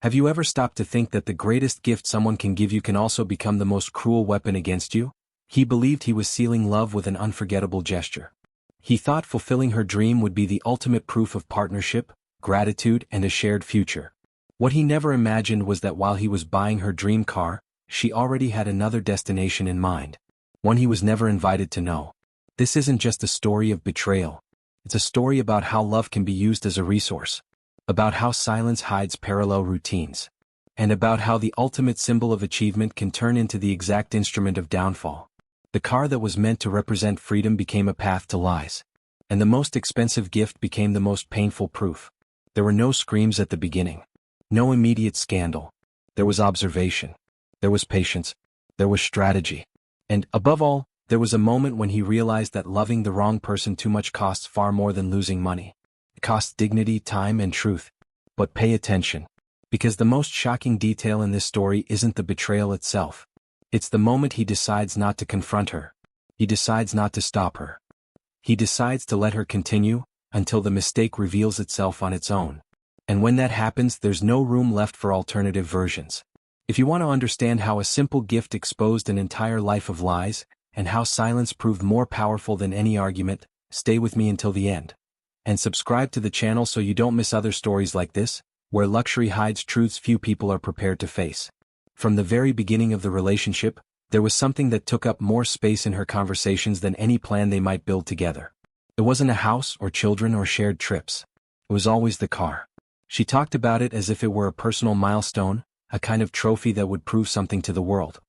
Have you ever stopped to think that the greatest gift someone can give you can also become the most cruel weapon against you? He believed he was sealing love with an unforgettable gesture. He thought fulfilling her dream would be the ultimate proof of partnership, gratitude, and a shared future. What he never imagined was that while he was buying her dream car, she already had another destination in mind. One he was never invited to know. This isn't just a story of betrayal. It's a story about how love can be used as a resource. About how silence hides parallel routines. And about how the ultimate symbol of achievement can turn into the exact instrument of downfall. The car that was meant to represent freedom became a path to lies. And the most expensive gift became the most painful proof. There were no screams at the beginning. No immediate scandal. There was observation. There was patience. There was strategy. And, above all, there was a moment when he realized that loving the wrong person too much costs far more than losing money. It costs dignity, time, and truth. But pay attention. Because the most shocking detail in this story isn't the betrayal itself. It's the moment he decides not to confront her. He decides not to stop her. He decides to let her continue, until the mistake reveals itself on its own. And when that happens, there's no room left for alternative versions. If you want to understand how a simple gift exposed an entire life of lies, and how silence proved more powerful than any argument, stay with me until the end. And subscribe to the channel so you don't miss other stories like this, where luxury hides truths few people are prepared to face. From the very beginning of the relationship, there was something that took up more space in her conversations than any plan they might build together. It wasn't a house or children or shared trips. It was always the car. She talked about it as if it were a personal milestone, a kind of trophy that would prove something to the world.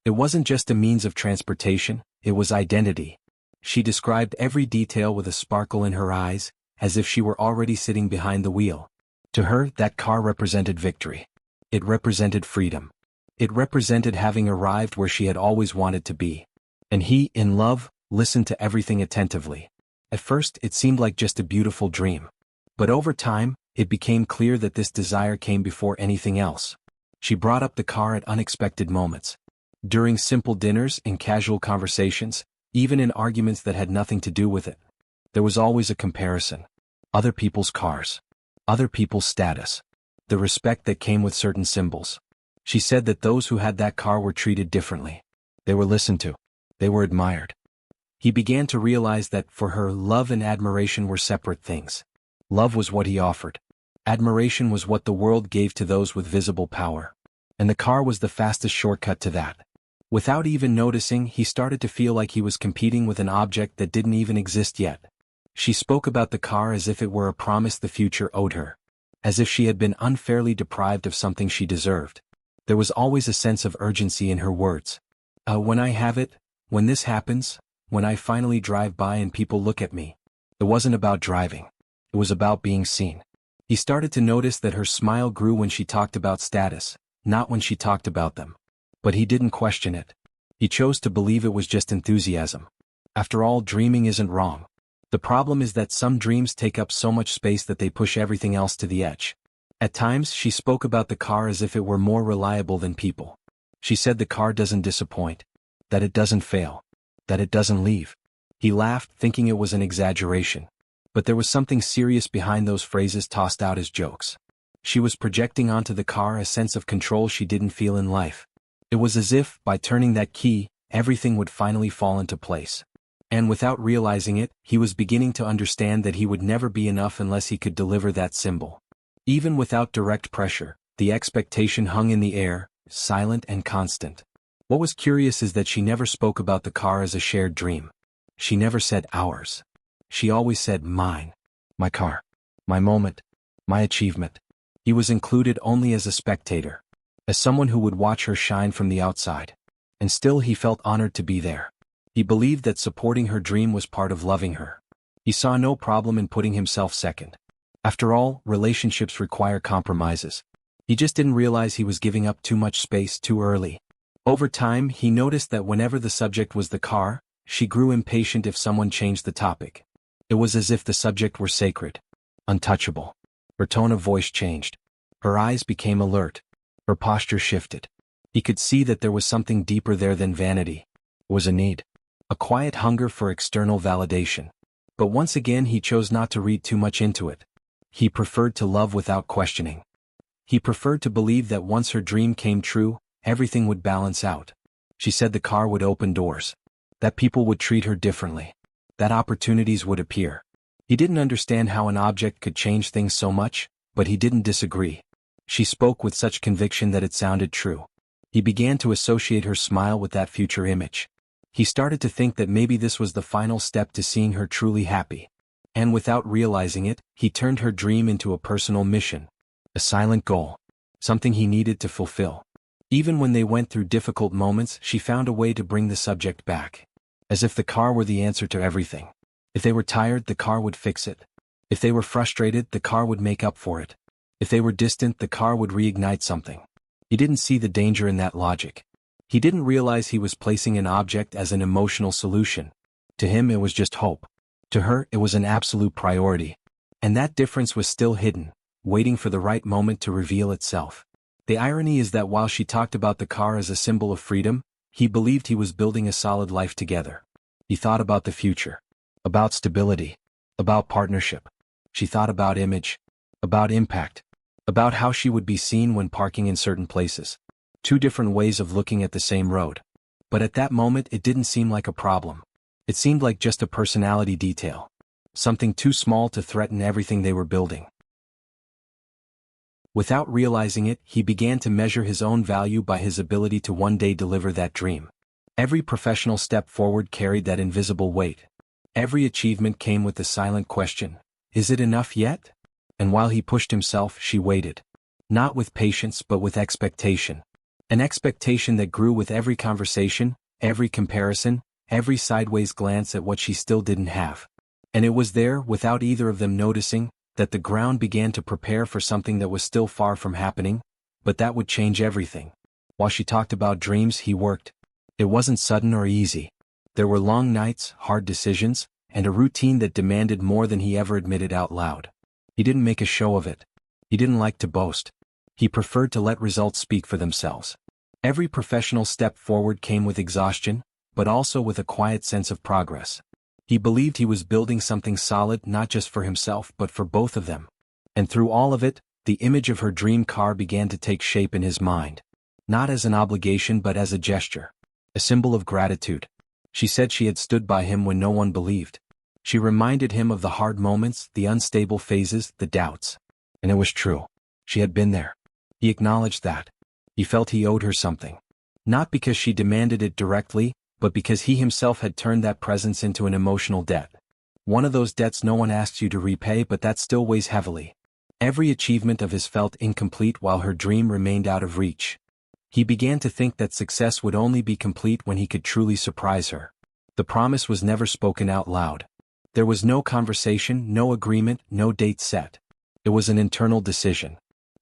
It wasn't just a means of transportation, it was identity. She described every detail with a sparkle in her eyes, as if she were already sitting behind the wheel. To her, that car represented victory. It represented freedom. It represented having arrived where she had always wanted to be. And he, in love, listened to everything attentively. At first, it seemed like just a beautiful dream. But over time, it became clear that this desire came before anything else. She brought up the car at unexpected moments. During simple dinners, in casual conversations, even in arguments that had nothing to do with it. There was always a comparison. Other people's cars. Other people's status. The respect that came with certain symbols. She said that those who had that car were treated differently. They were listened to. They were admired. He began to realize that, for her, love and admiration were separate things. Love was what he offered. Admiration was what the world gave to those with visible power. And the car was the fastest shortcut to that. Without even noticing, he started to feel like he was competing with an object that didn't even exist yet. She spoke about the car as if it were a promise the future owed her. As if she had been unfairly deprived of something she deserved. There was always a sense of urgency in her words. When I have it, when this happens, when I finally drive by and people look at me. It wasn't about driving. It was about being seen. He started to notice that her smile grew when she talked about status, not when she talked about them. But he didn't question it. He chose to believe it was just enthusiasm. After all, dreaming isn't wrong. The problem is that some dreams take up so much space that they push everything else to the edge. At times, she spoke about the car as if it were more reliable than people. She said the car doesn't disappoint. That it doesn't fail. That it doesn't leave. He laughed, thinking it was an exaggeration. But there was something serious behind those phrases tossed out as jokes. She was projecting onto the car a sense of control she didn't feel in life. It was as if, by turning that key, everything would finally fall into place. And without realizing it, he was beginning to understand that he would never be enough unless he could deliver that symbol. Even without direct pressure, the expectation hung in the air, silent and constant. What was curious is that she never spoke about the car as a shared dream. She never said ours. She always said mine. My car. My moment. My achievement. He was included only as a spectator. As someone who would watch her shine from the outside. And still he felt honored to be there. He believed that supporting her dream was part of loving her. He saw no problem in putting himself second. After all, relationships require compromises. He just didn't realize he was giving up too much space too early. Over time, he noticed that whenever the subject was the car, she grew impatient if someone changed the topic. It was as if the subject were sacred, untouchable. Her tone of voice changed. Her eyes became alert. Her posture shifted. He could see that there was something deeper there than vanity. It was a need. A quiet hunger for external validation. But once again he chose not to read too much into it. He preferred to love without questioning. He preferred to believe that once her dream came true, everything would balance out. She said the car would open doors. That people would treat her differently. That opportunities would appear. He didn't understand how an object could change things so much, but he didn't disagree. She spoke with such conviction that it sounded true. He began to associate her smile with that future image. He started to think that maybe this was the final step to seeing her truly happy. And without realizing it, he turned her dream into a personal mission. A silent goal. Something he needed to fulfill. Even when they went through difficult moments, she found a way to bring the subject back. As if the car were the answer to everything. If they were tired, the car would fix it. If they were frustrated, the car would make up for it. If they were distant, the car would reignite something. He didn't see the danger in that logic. He didn't realize he was placing an object as an emotional solution. To him it was just hope. To her it was an absolute priority. And that difference was still hidden, waiting for the right moment to reveal itself. The irony is that while she talked about the car as a symbol of freedom, he believed he was building a solid life together. He thought about the future. About stability. About partnership. She thought about image. About impact. About how she would be seen when parking in certain places. Two different ways of looking at the same road. But at that moment it didn't seem like a problem. It seemed like just a personality detail. Something too small to threaten everything they were building. Without realizing it, he began to measure his own value by his ability to one day deliver that dream. Every professional step forward carried that invisible weight. Every achievement came with the silent question, is it enough yet? And while he pushed himself, she waited. Not with patience but with expectation. An expectation that grew with every conversation, every comparison, every sideways glance at what she still didn't have. And it was there, without either of them noticing, that the ground began to prepare for something that was still far from happening, but that would change everything. While she talked about dreams, he worked. It wasn't sudden or easy. There were long nights, hard decisions, and a routine that demanded more than he ever admitted out loud. He didn't make a show of it. He didn't like to boast. He preferred to let results speak for themselves. Every professional step forward came with exhaustion, but also with a quiet sense of progress. He believed he was building something solid not just for himself but for both of them. And through all of it, the image of her dream car began to take shape in his mind. Not as an obligation but as a gesture. A symbol of gratitude. She said she had stood by him when no one believed. She reminded him of the hard moments, the unstable phases, the doubts. And it was true. She had been there. He acknowledged that. He felt he owed her something. Not because she demanded it directly, but because he himself had turned that presence into an emotional debt. One of those debts no one asks you to repay but that still weighs heavily. Every achievement of his felt incomplete while her dream remained out of reach. He began to think that success would only be complete when he could truly surprise her. The promise was never spoken out loud. There was no conversation, no agreement, no date set. It was an internal decision.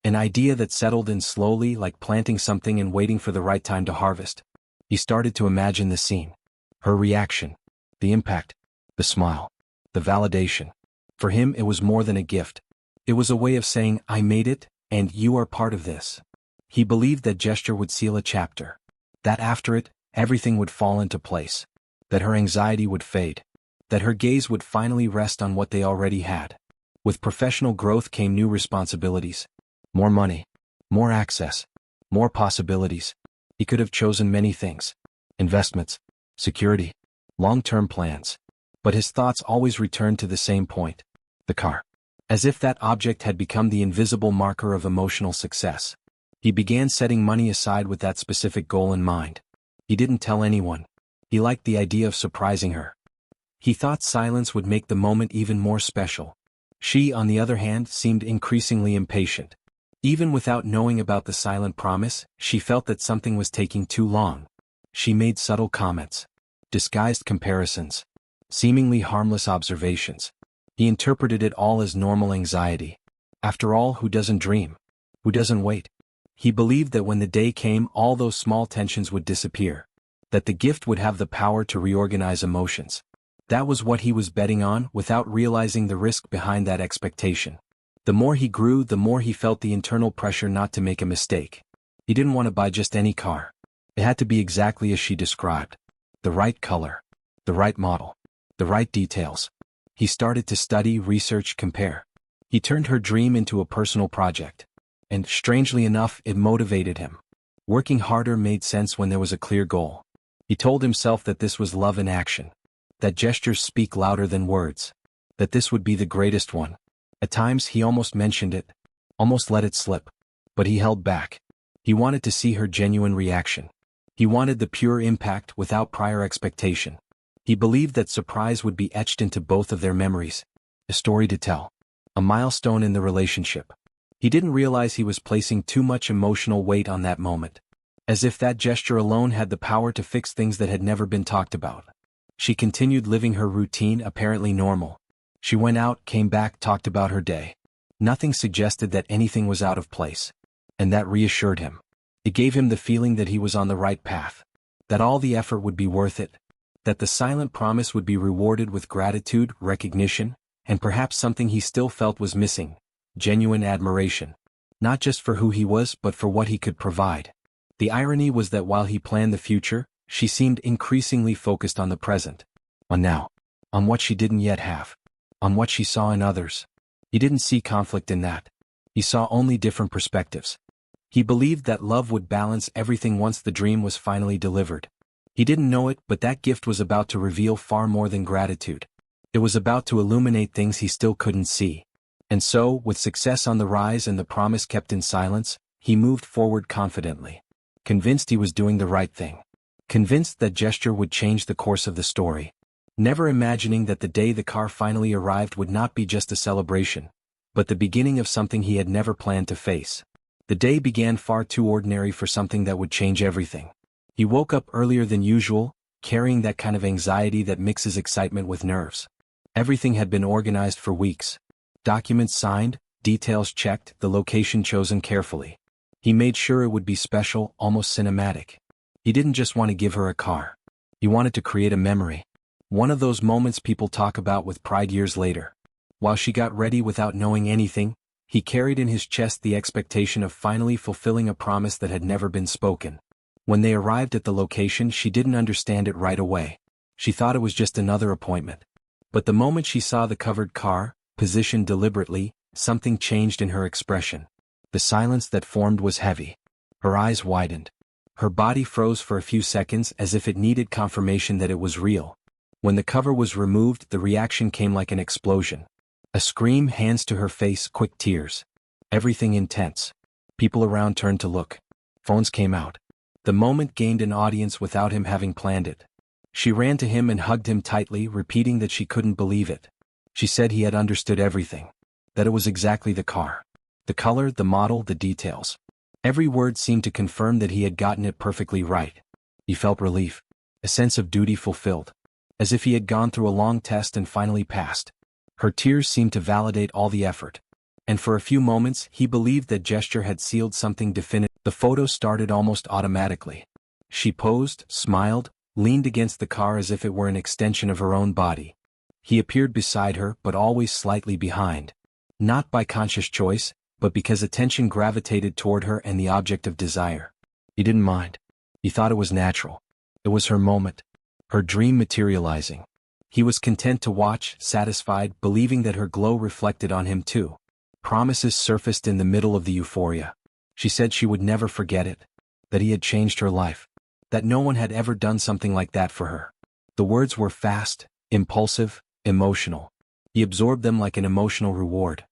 An idea that settled in slowly, like planting something and waiting for the right time to harvest. He started to imagine the scene. Her reaction. The impact. The smile. The validation. For him it was more than a gift. It was a way of saying, I made it, and you are part of this. He believed that gesture would seal a chapter. That after it, everything would fall into place. That her anxiety would fade. That her gaze would finally rest on what they already had. With professional growth came new responsibilities. More money. More access. More possibilities. He could have chosen many things. Investments. Security. Long-term plans. But his thoughts always returned to the same point. The car. As if that object had become the invisible marker of emotional success. He began setting money aside with that specific goal in mind. He didn't tell anyone. He liked the idea of surprising her. He thought silence would make the moment even more special. She, on the other hand, seemed increasingly impatient. Even without knowing about the silent promise, she felt that something was taking too long. She made subtle comments. Disguised comparisons. Seemingly harmless observations. He interpreted it all as normal anxiety. After all, who doesn't dream? Who doesn't wait? He believed that when the day came, all those small tensions would disappear. That the gift would have the power to reorganize emotions. That was what he was betting on, without realizing the risk behind that expectation. The more he grew, the more he felt the internal pressure not to make a mistake. He didn't want to buy just any car. It had to be exactly as she described. The right color. The right model. The right details. He started to study, research, compare. He turned her dream into a personal project. And, strangely enough, it motivated him. Working harder made sense when there was a clear goal. He told himself that this was love in action. That gestures speak louder than words. That this would be the greatest one. At times he almost mentioned it. Almost let it slip. But he held back. He wanted to see her genuine reaction. He wanted the pure impact without prior expectation. He believed that surprise would be etched into both of their memories. A story to tell. A milestone in the relationship. He didn't realize he was placing too much emotional weight on that moment. As if that gesture alone had the power to fix things that had never been talked about. She continued living her routine, apparently normal. She went out, came back, talked about her day. Nothing suggested that anything was out of place. And that reassured him. It gave him the feeling that he was on the right path. That all the effort would be worth it. That the silent promise would be rewarded with gratitude, recognition, and perhaps something he still felt was missing. Genuine admiration. Not just for who he was, but for what he could provide. The irony was that while he planned the future, she seemed increasingly focused on the present. On now. On what she didn't yet have. On what she saw in others. He didn't see conflict in that. He saw only different perspectives. He believed that love would balance everything once the dream was finally delivered. He didn't know it, but that gift was about to reveal far more than gratitude. It was about to illuminate things he still couldn't see. And so, with success on the rise and the promise kept in silence, he moved forward confidently. Convinced he was doing the right thing. Convinced that gesture would change the course of the story. Never imagining that the day the car finally arrived would not be just a celebration, but the beginning of something he had never planned to face. The day began far too ordinary for something that would change everything. He woke up earlier than usual, carrying that kind of anxiety that mixes excitement with nerves. Everything had been organized for weeks. Documents signed, details checked, the location chosen carefully. He made sure it would be special, almost cinematic. He didn't just want to give her a car. He wanted to create a memory. One of those moments people talk about with pride years later. While she got ready without knowing anything, he carried in his chest the expectation of finally fulfilling a promise that had never been spoken. When they arrived at the location, she didn't understand it right away. She thought it was just another appointment. But the moment she saw the covered car, positioned deliberately, something changed in her expression. The silence that formed was heavy. Her eyes widened. Her body froze for a few seconds as if it needed confirmation that it was real. When the cover was removed, the reaction came like an explosion. A scream, hands to her face, quick tears. Everything intense. People around turned to look. Phones came out. The moment gained an audience without him having planned it. She ran to him and hugged him tightly, repeating that she couldn't believe it. She said he had understood everything. That it was exactly the car. The color, the model, the details. Every word seemed to confirm that he had gotten it perfectly right. He felt relief. A sense of duty fulfilled. As if he had gone through a long test and finally passed. Her tears seemed to validate all the effort. And for a few moments, he believed that gesture had sealed something definitive. The photo started almost automatically. She posed, smiled, leaned against the car as if it were an extension of her own body. He appeared beside her, but always slightly behind. Not by conscious choice, but because attention gravitated toward her and the object of desire. He didn't mind. He thought it was natural. It was her moment. Her dream materializing. He was content to watch, satisfied, believing that her glow reflected on him too. Promises surfaced in the middle of the euphoria. She said she would never forget it. That he had changed her life. That no one had ever done something like that for her. The words were fast, impulsive, emotional. He absorbed them like an emotional reward.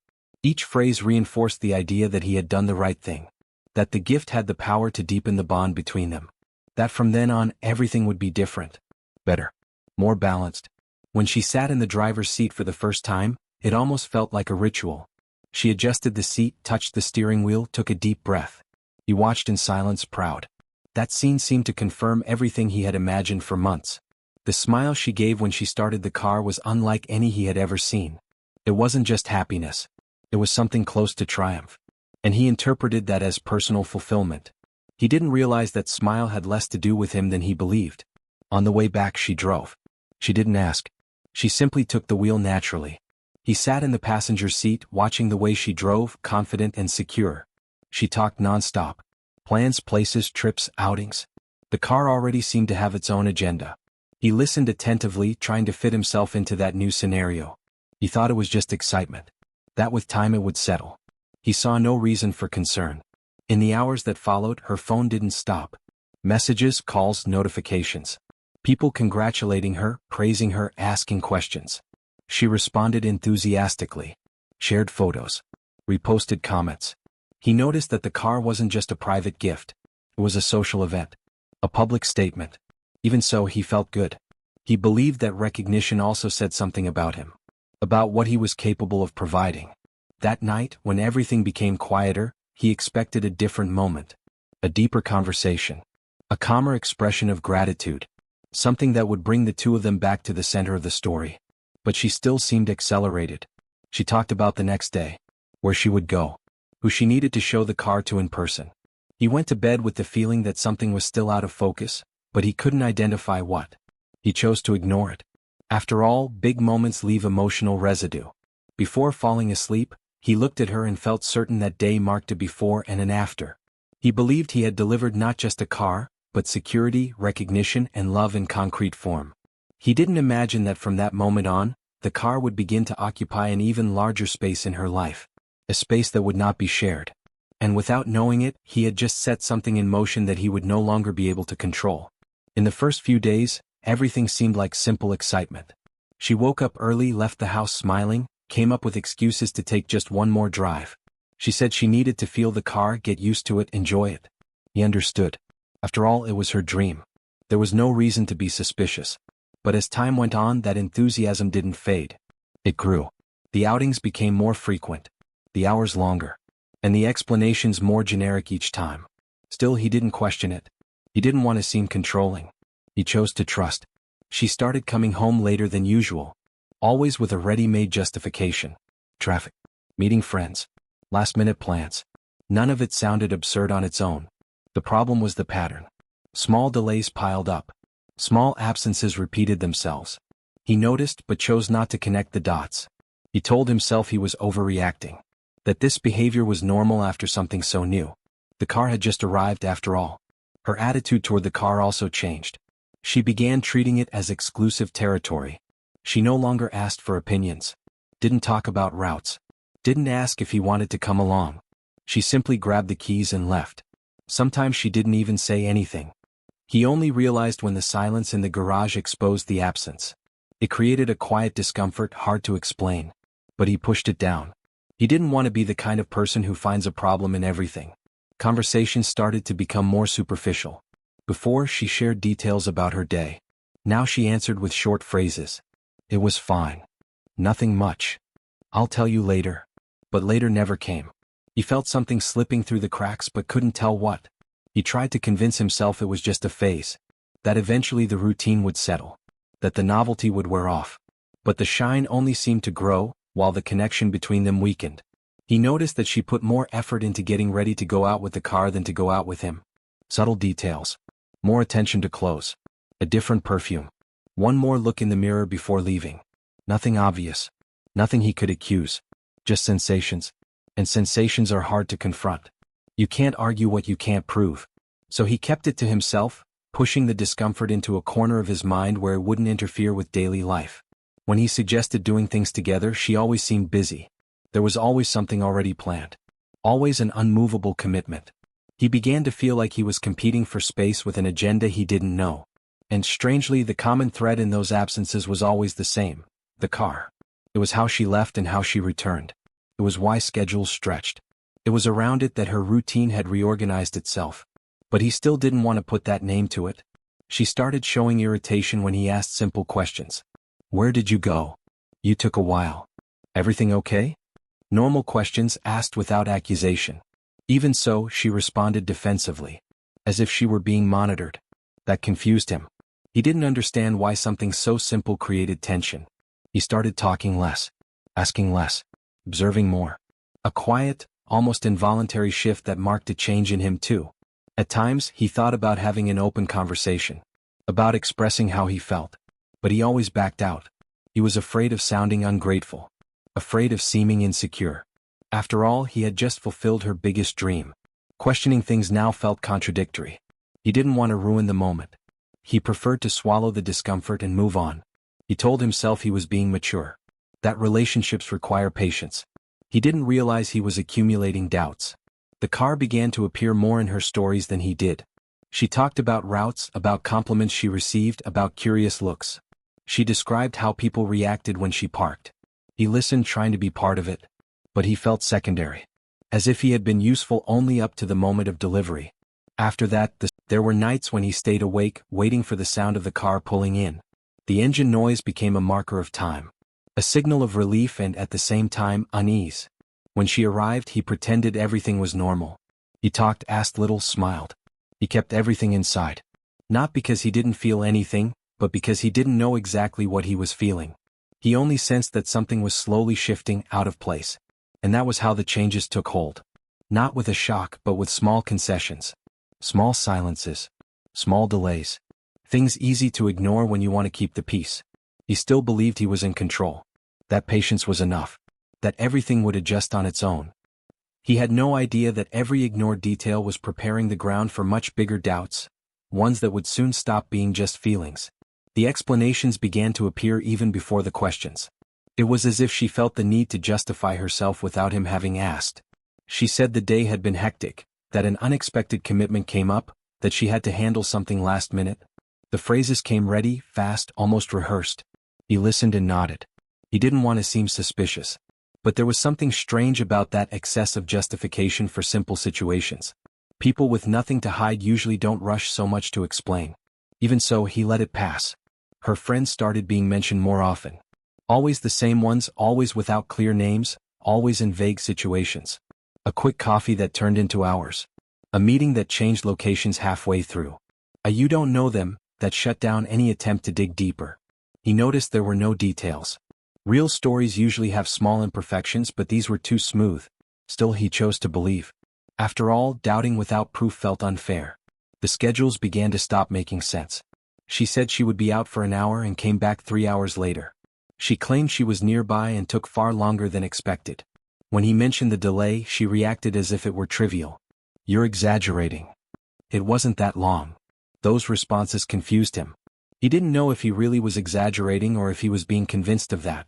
Each phrase reinforced the idea that he had done the right thing. That the gift had the power to deepen the bond between them. That from then on, everything would be different. Better. More balanced. When she sat in the driver's seat for the first time, it almost felt like a ritual. She adjusted the seat, touched the steering wheel, took a deep breath. He watched in silence, proud. That scene seemed to confirm everything he had imagined for months. The smile she gave when she started the car was unlike any he had ever seen. It wasn't just happiness. It was something close to triumph. And he interpreted that as personal fulfillment. He didn't realize that smile had less to do with him than he believed. On the way back she drove. She didn't ask. She simply took the wheel naturally. He sat in the passenger seat, watching the way she drove, confident and secure. She talked nonstop. Plans, places, trips, outings. The car already seemed to have its own agenda. He listened attentively, trying to fit himself into that new scenario. He thought it was just excitement. That with time it would settle. He saw no reason for concern. In the hours that followed, her phone didn't stop. Messages, calls, notifications. People congratulating her, praising her, asking questions. She responded enthusiastically. Shared photos. Reposted comments. He noticed that the car wasn't just a private gift. It was a social event. A public statement. Even so, he felt good. He believed that recognition also said something about him. About what he was capable of providing. That night, when everything became quieter, he expected a different moment. A deeper conversation. A calmer expression of gratitude. Something that would bring the two of them back to the center of the story. But she still seemed accelerated. She talked about the next day. Where she would go. Who she needed to show the car to in person. He went to bed with the feeling that something was still out of focus, but he couldn't identify what. He chose to ignore it. After all, big moments leave emotional residue. Before falling asleep, he looked at her and felt certain that day marked a before and an after. He believed he had delivered not just a car, but security, recognition, and love in concrete form. He didn't imagine that from that moment on, the car would begin to occupy an even larger space in her life. A space that would not be shared. And without knowing it, he had just set something in motion that he would no longer be able to control. In the first few days, everything seemed like simple excitement. She woke up early, left the house smiling, came up with excuses to take just one more drive. She said she needed to feel the car, get used to it, enjoy it. He understood. After all, it was her dream. There was no reason to be suspicious. But as time went on, that enthusiasm didn't fade. It grew. The outings became more frequent. The hours longer. And the explanations more generic each time. Still, he didn't question it. He didn't want to seem controlling. He chose to trust. She started coming home later than usual. Always with a ready-made justification. Traffic. Meeting friends. Last-minute plans. None of it sounded absurd on its own. The problem was the pattern. Small delays piled up. Small absences repeated themselves. He noticed but chose not to connect the dots. He told himself he was overreacting. That this behavior was normal after something so new. The car had just arrived after all. Her attitude toward the car also changed. She began treating it as exclusive territory. She no longer asked for opinions. Didn't talk about routes. Didn't ask if he wanted to come along. She simply grabbed the keys and left. Sometimes she didn't even say anything. He only realized when the silence in the garage exposed the absence. It created a quiet discomfort hard to explain. But he pushed it down. He didn't want to be the kind of person who finds a problem in everything. Conversations started to become more superficial. Before, she shared details about her day. Now she answered with short phrases. It was fine. Nothing much. I'll tell you later. But later never came. He felt something slipping through the cracks but couldn't tell what. He tried to convince himself it was just a phase. That eventually the routine would settle. That the novelty would wear off. But the shine only seemed to grow, while the connection between them weakened. He noticed that she put more effort into getting ready to go out with the car than to go out with him. Subtle details. More attention to clothes. A different perfume. One more look in the mirror before leaving. Nothing obvious. Nothing he could accuse. Just sensations. And sensations are hard to confront. You can't argue what you can't prove. So he kept it to himself, pushing the discomfort into a corner of his mind where it wouldn't interfere with daily life. When he suggested doing things together, she always seemed busy. There was always something already planned. Always an unmovable commitment. He began to feel like he was competing for space with an agenda he didn't know. And strangely, the common thread in those absences was always the same. The car. It was how she left and how she returned. It was why schedules stretched. It was around it that her routine had reorganized itself. But he still didn't want to put that name to it. She started showing irritation when he asked simple questions. Where did you go? You took a while. Everything okay? Normal questions asked without accusation. Even so, she responded defensively. As if she were being monitored. That confused him. He didn't understand why something so simple created tension. He started talking less. Asking less. Observing more. A quiet, almost involuntary shift that marked a change in him too. At times, he thought about having an open conversation. About expressing how he felt. But he always backed out. He was afraid of sounding ungrateful. Afraid of seeming insecure. After all, he had just fulfilled her biggest dream. Questioning things now felt contradictory. He didn't want to ruin the moment. He preferred to swallow the discomfort and move on. He told himself he was being mature. That relationships require patience. He didn't realize he was accumulating doubts. The car began to appear more in her stories than he did. She talked about routes, about compliments she received, about curious looks. She described how people reacted when she parked. He listened, trying to be part of it. But he felt secondary. As if he had been useful only up to the moment of delivery. After that, there were nights when he stayed awake, waiting for the sound of the car pulling in. The engine noise became a marker of time. A signal of relief and, at the same time, unease. When she arrived, he pretended everything was normal. He talked, asked little, smiled. He kept everything inside. Not because he didn't feel anything, but because he didn't know exactly what he was feeling. He only sensed that something was slowly shifting, out of place. And that was how the changes took hold. Not with a shock, but with small concessions. Small silences. Small delays. Things easy to ignore when you want to keep the peace. He still believed he was in control. That patience was enough. That everything would adjust on its own. He had no idea that every ignored detail was preparing the ground for much bigger doubts, ones that would soon stop being just feelings. The explanations began to appear even before the questions. It was as if she felt the need to justify herself without him having asked. She said the day had been hectic, that an unexpected commitment came up, that she had to handle something last minute. The phrases came ready, fast, almost rehearsed. He listened and nodded. He didn't want to seem suspicious. But there was something strange about that excessive justification for simple situations. People with nothing to hide usually don't rush so much to explain. Even so, he let it pass. Her friends started being mentioned more often. Always the same ones, always without clear names, always in vague situations. A quick coffee that turned into hours. A meeting that changed locations halfway through. A you don't know them, that shut down any attempt to dig deeper. He noticed there were no details. Real stories usually have small imperfections, but these were too smooth. Still, he chose to believe. After all, doubting without proof felt unfair. The schedules began to stop making sense. She said she would be out for an hour and came back 3 hours later. She claimed she was nearby and took far longer than expected. When he mentioned the delay, she reacted as if it were trivial. "You're exaggerating. It wasn't that long." Those responses confused him. He didn't know if he really was exaggerating or if he was being convinced of that.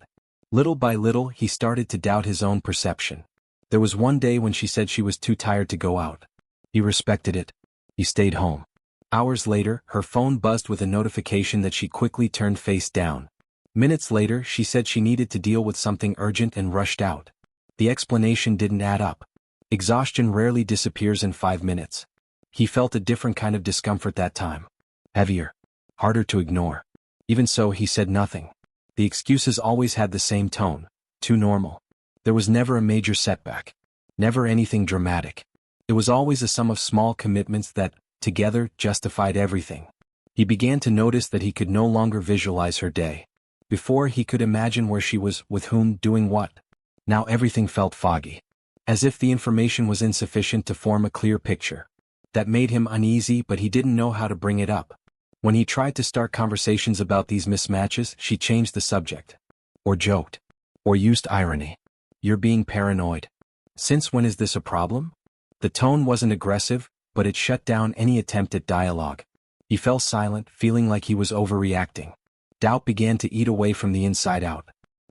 Little by little, he started to doubt his own perception. There was one day when she said she was too tired to go out. He respected it. He stayed home. Hours later, her phone buzzed with a notification that she quickly turned face down. Minutes later, she said she needed to deal with something urgent and rushed out. The explanation didn't add up. Exhaustion rarely disappears in 5 minutes. He felt a different kind of discomfort that time. Heavier. Harder to ignore. Even so, he said nothing. The excuses always had the same tone. Too normal. There was never a major setback. Never anything dramatic. It was always a sum of small commitments that, together, justified everything. He began to notice that he could no longer visualize her day. Before, he could imagine where she was, with whom, doing what. Now everything felt foggy. As if the information was insufficient to form a clear picture. That made him uneasy, but he didn't know how to bring it up. When he tried to start conversations about these mismatches, she changed the subject. Or joked. Or used irony. "You're being paranoid. Since when is this a problem?" The tone wasn't aggressive, but it shut down any attempt at dialogue. He fell silent, feeling like he was overreacting. Doubt began to eat away from the inside out.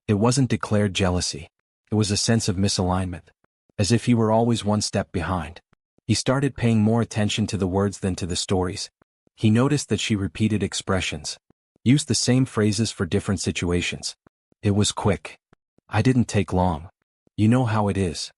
It wasn't declared jealousy. It was a sense of misalignment. As if he were always one step behind. He started paying more attention to the words than to the stories. He noticed that she repeated expressions. Used the same phrases for different situations. "It was quick. I didn't take long. You know how it is."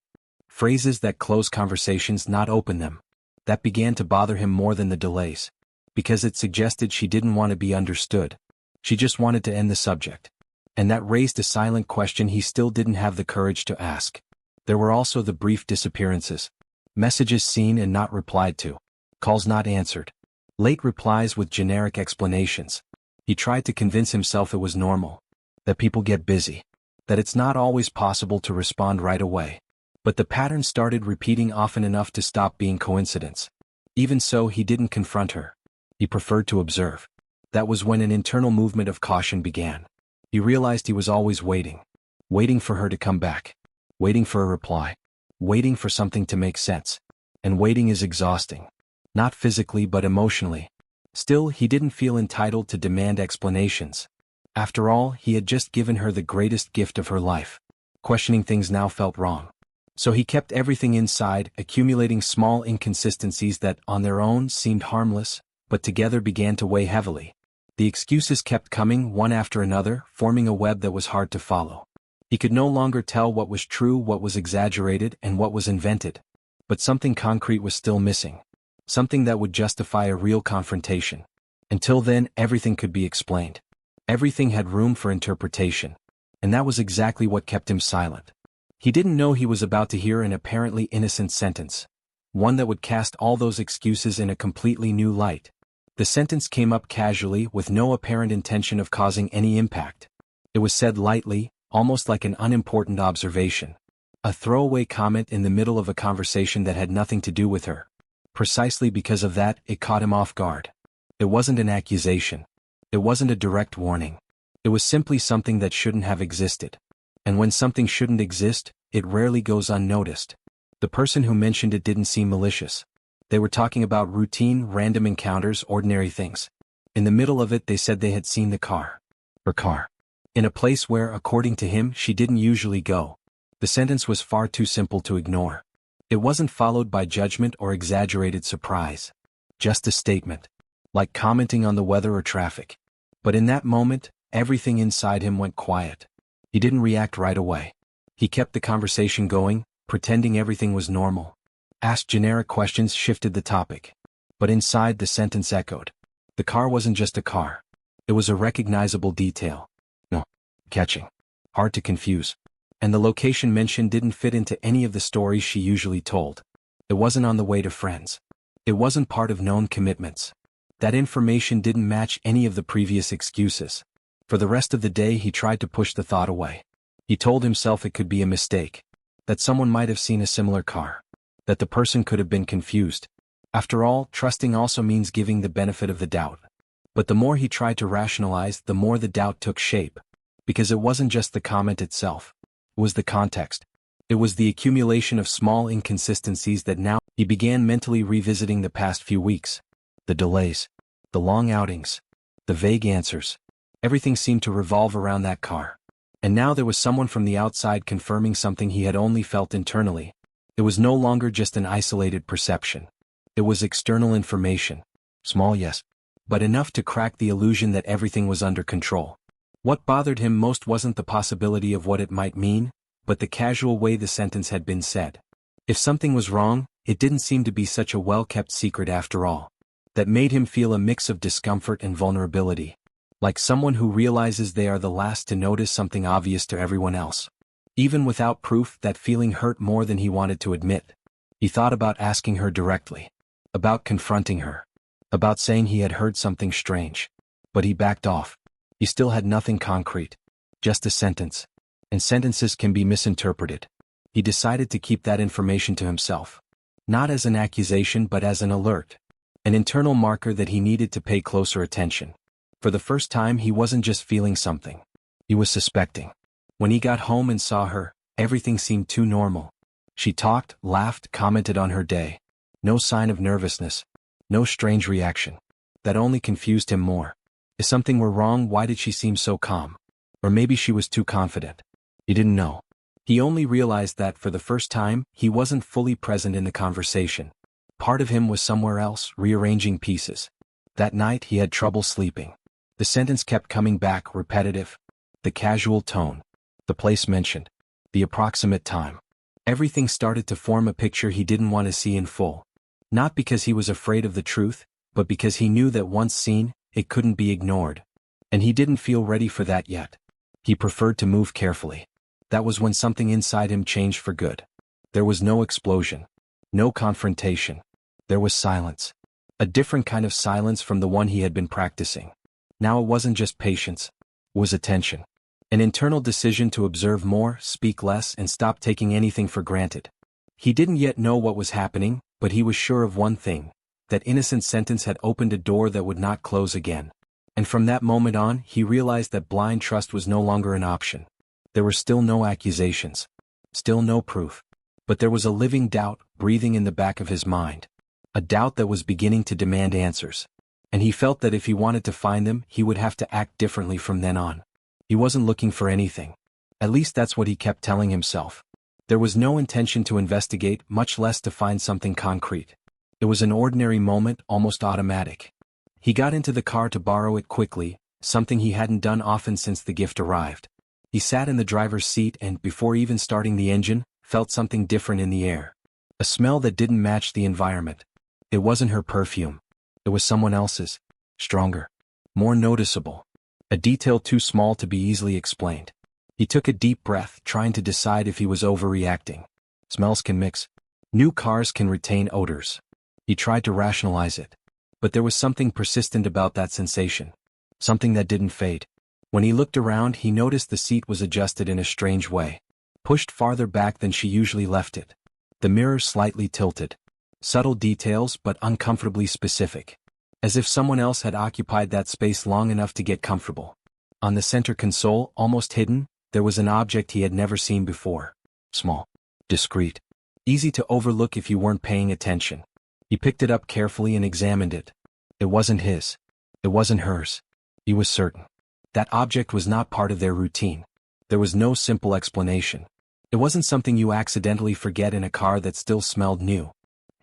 Phrases that close conversations, not open them. That began to bother him more than the delays. Because it suggested she didn't want to be understood. She just wanted to end the subject. And that raised a silent question he still didn't have the courage to ask. There were also the brief disappearances. Messages seen and not replied to. Calls not answered. Late replies with generic explanations. He tried to convince himself it was normal. That people get busy. That it's not always possible to respond right away. But the pattern started repeating often enough to stop being coincidence. Even so, he didn't confront her. He preferred to observe. That was when an internal movement of caution began. He realized he was always waiting. Waiting for her to come back. Waiting for a reply. Waiting for something to make sense. And waiting is exhausting. Not physically but emotionally. Still, he didn't feel entitled to demand explanations. After all, he had just given her the greatest gift of her life. Questioning things now felt wrong. So he kept everything inside, accumulating small inconsistencies that, on their own, seemed harmless, but together began to weigh heavily. The excuses kept coming, one after another, forming a web that was hard to follow. He could no longer tell what was true, what was exaggerated, and what was invented. But something concrete was still missing. Something that would justify a real confrontation. Until then, everything could be explained. Everything had room for interpretation. And that was exactly what kept him silent. He didn't know he was about to hear an apparently innocent sentence. One that would cast all those excuses in a completely new light. The sentence came up casually, with no apparent intention of causing any impact. It was said lightly, almost like an unimportant observation. A throwaway comment in the middle of a conversation that had nothing to do with her. Precisely because of that, it caught him off guard. It wasn't an accusation. It wasn't a direct warning. It was simply something that shouldn't have existed. And when something shouldn't exist, it rarely goes unnoticed. The person who mentioned it didn't seem malicious. They were talking about routine, random encounters, ordinary things. In the middle of it, they said they had seen the car. Her car. In a place where, according to him, she didn't usually go. The sentence was far too simple to ignore. It wasn't followed by judgment or exaggerated surprise. Just a statement. Like commenting on the weather or traffic. But in that moment, everything inside him went quiet. He didn't react right away. He kept the conversation going, pretending everything was normal. Asked generic questions, shifted the topic. But inside, the sentence echoed. The car wasn't just a car. It was a recognizable detail. No. Catching. Hard to confuse. And the location mentioned didn't fit into any of the stories she usually told. It wasn't on the way to friends. It wasn't part of known commitments. That information didn't match any of the previous excuses. For the rest of the day, he tried to push the thought away. He told himself it could be a mistake. That someone might have seen a similar car. That the person could have been confused. After all, trusting also means giving the benefit of the doubt. But the more he tried to rationalize, the more the doubt took shape. Because it wasn't just the comment itself. It was the context. It was the accumulation of small inconsistencies that now he began mentally revisiting the past few weeks. The delays. The long outings. The vague answers. Everything seemed to revolve around that car. And now there was someone from the outside confirming something he had only felt internally. It was no longer just an isolated perception. It was external information. Small, yes. But enough to crack the illusion that everything was under control. What bothered him most wasn't the possibility of what it might mean, but the casual way the sentence had been said. If something was wrong, it didn't seem to be such a well-kept secret after all. That made him feel a mix of discomfort and vulnerability. Like someone who realizes they are the last to notice something obvious to everyone else. Even without proof, that feeling hurt more than he wanted to admit. He thought about asking her directly. About confronting her. About saying he had heard something strange. But he backed off. He still had nothing concrete. Just a sentence. And sentences can be misinterpreted. He decided to keep that information to himself. Not as an accusation, but as an alert. An internal marker that he needed to pay closer attention. For the first time, he wasn't just feeling something. He was suspecting. When he got home and saw her, everything seemed too normal. She talked, laughed, commented on her day. No sign of nervousness. No strange reaction. That only confused him more. If something were wrong, why did she seem so calm? Or maybe she was too confident. He didn't know. He only realized that, for the first time, he wasn't fully present in the conversation. Part of him was somewhere else, rearranging pieces. That night, he had trouble sleeping. The sentence kept coming back, repetitive. The casual tone. The place mentioned. The approximate time. Everything started to form a picture he didn't want to see in full. Not because he was afraid of the truth, but because he knew that once seen, it couldn't be ignored. And he didn't feel ready for that yet. He preferred to move carefully. That was when something inside him changed for good. There was no explosion. No confrontation. There was silence. A different kind of silence from the one he had been practicing. Now it wasn't just patience. It was attention. An internal decision to observe more, speak less, and stop taking anything for granted. He didn't yet know what was happening, but he was sure of one thing. That innocent sentence had opened a door that would not close again. And from that moment on, he realized that blind trust was no longer an option. There were still no accusations. Still no proof. But there was a living doubt, breathing in the back of his mind. A doubt that was beginning to demand answers. And he felt that if he wanted to find them, he would have to act differently from then on. He wasn't looking for anything. At least that's what he kept telling himself. There was no intention to investigate, much less to find something concrete. It was an ordinary moment, almost automatic. He got into the car to borrow it quickly, something he hadn't done often since the gift arrived. He sat in the driver's seat and, before even starting the engine, felt something different in the air. A smell that didn't match the environment. It wasn't her perfume. It was someone else's. Stronger. More noticeable. A detail too small to be easily explained. He took a deep breath, trying to decide if he was overreacting. Smells can mix. New cars can retain odors. He tried to rationalize it. But there was something persistent about that sensation. Something that didn't fade. When he looked around, he noticed the seat was adjusted in a strange way. Pushed farther back than she usually left it. The mirror slightly tilted. Subtle details, but uncomfortably specific. As if someone else had occupied that space long enough to get comfortable. On the center console, almost hidden, there was an object he had never seen before. Small. Discreet. Easy to overlook if you weren't paying attention. He picked it up carefully and examined it. It wasn't his. It wasn't hers. He was certain. That object was not part of their routine. There was no simple explanation. It wasn't something you accidentally forget in a car that still smelled new.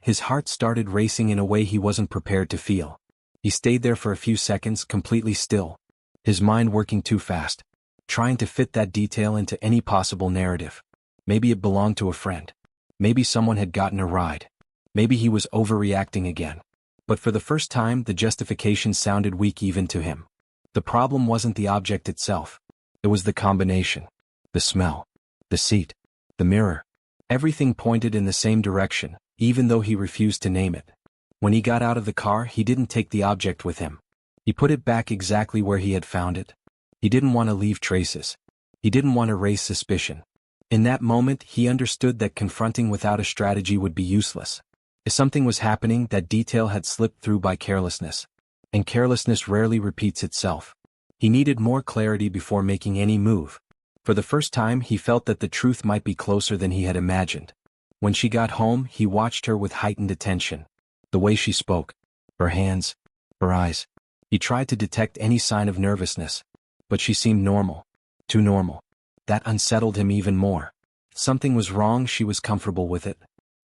His heart started racing in a way he wasn't prepared to feel. He stayed there for a few seconds, completely still. His mind working too fast. Trying to fit that detail into any possible narrative. Maybe it belonged to a friend. Maybe someone had gotten a ride. Maybe he was overreacting again. But for the first time, the justification sounded weak even to him. The problem wasn't the object itself. It was the combination. The smell. The seat. The mirror. Everything pointed in the same direction, even though he refused to name it. When he got out of the car, he didn't take the object with him. He put it back exactly where he had found it. He didn't want to leave traces. He didn't want to raise suspicion. In that moment, he understood that confronting without a strategy would be useless. If something was happening, that detail had slipped through by carelessness. And carelessness rarely repeats itself. He needed more clarity before making any move. For the first time, he felt that the truth might be closer than he had imagined. When she got home, he watched her with heightened attention. The way she spoke. Her hands. Her eyes. He tried to detect any sign of nervousness. But she seemed normal. Too normal. That unsettled him even more. If something was wrong, she was comfortable with it.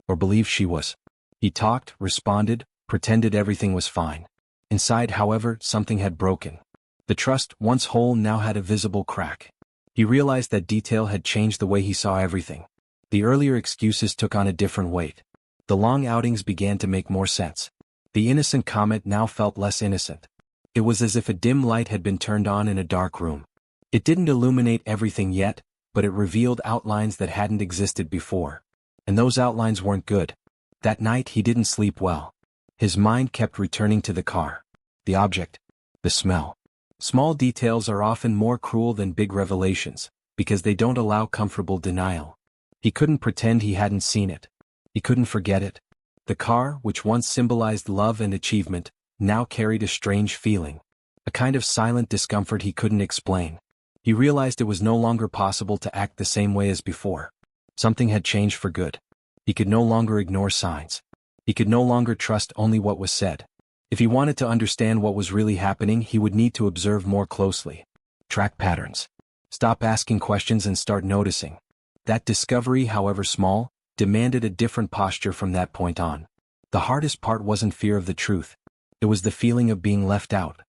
Or believed she was. He talked, responded, pretended everything was fine. Inside, however, something had broken. The trust, once whole, now had a visible crack. He realized that detail had changed the way he saw everything. The earlier excuses took on a different weight. The long outings began to make more sense. The innocent comment now felt less innocent. It was as if a dim light had been turned on in a dark room. It didn't illuminate everything yet, but it revealed outlines that hadn't existed before. And those outlines weren't good. That night he didn't sleep well. His mind kept returning to the car. The object. The smell. Small details are often more cruel than big revelations, because they don't allow comfortable denial. He couldn't pretend he hadn't seen it. He couldn't forget it. The car, which once symbolized love and achievement, now carried a strange feeling. A kind of silent discomfort he couldn't explain. He realized it was no longer possible to act the same way as before. Something had changed for good. He could no longer ignore signs. He could no longer trust only what was said. If he wanted to understand what was really happening, he would need to observe more closely. Track patterns. Stop asking questions and start noticing. That discovery, however small, demanded a different posture from that point on. The hardest part wasn't fear of the truth. It was the feeling of being left out.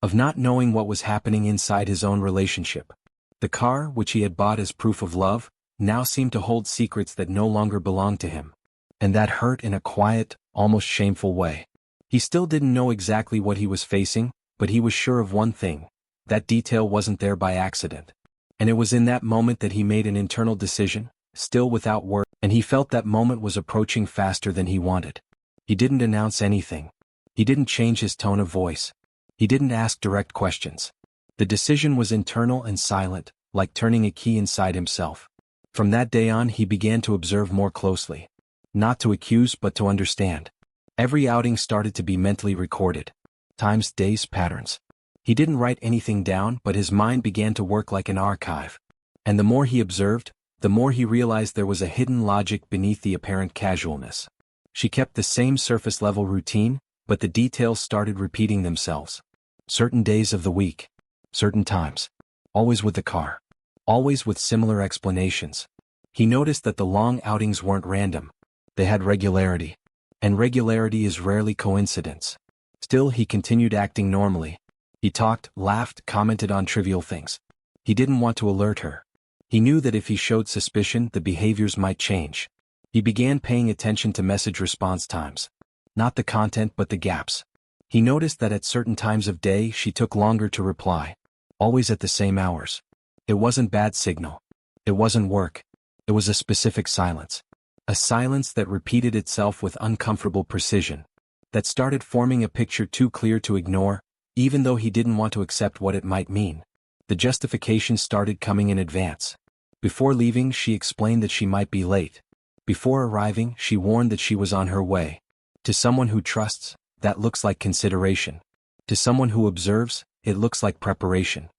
Of not knowing what was happening inside his own relationship. The car, which he had bought as proof of love, now seemed to hold secrets that no longer belonged to him. And that hurt in a quiet, almost shameful way. He still didn't know exactly what he was facing, but he was sure of one thing. That detail wasn't there by accident. And it was in that moment that he made an internal decision, still without word, and he felt that moment was approaching faster than he wanted. He didn't announce anything. He didn't change his tone of voice. He didn't ask direct questions. The decision was internal and silent, like turning a key inside himself. From that day on, he began to observe more closely. Not to accuse, but to understand. Every outing started to be mentally recorded. Times, days, patterns. He didn't write anything down, but his mind began to work like an archive. And the more he observed, the more he realized there was a hidden logic beneath the apparent casualness. She kept the same surface-level routine, but the details started repeating themselves. Certain days of the week. Certain times. Always with the car. always with similar explanations. He noticed that the long outings weren't random. They had regularity. And regularity is rarely coincidence. Still, he continued acting normally. He talked, laughed, commented on trivial things. He didn't want to alert her. He knew that if he showed suspicion, the behaviors might change. He began paying attention to message response times. Not the content but the gaps. He noticed that at certain times of day she took longer to reply. Always at the same hours. It wasn't bad signal. It wasn't work. It was a specific silence. A silence that repeated itself with uncomfortable precision. That started forming a picture too clear to ignore, even though he didn't want to accept what it might mean. The justification started coming in advance. Before leaving, she explained that she might be late. Before arriving, she warned that she was on her way. To someone who trusts, that looks like consideration. To someone who observes, it looks like preparation.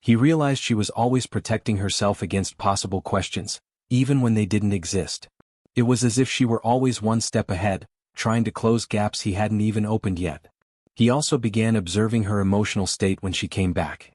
He realized she was always protecting herself against possible questions, even when they didn't exist. It was as if she were always one step ahead, trying to close gaps he hadn't even opened yet. He also began observing her emotional state when she came back.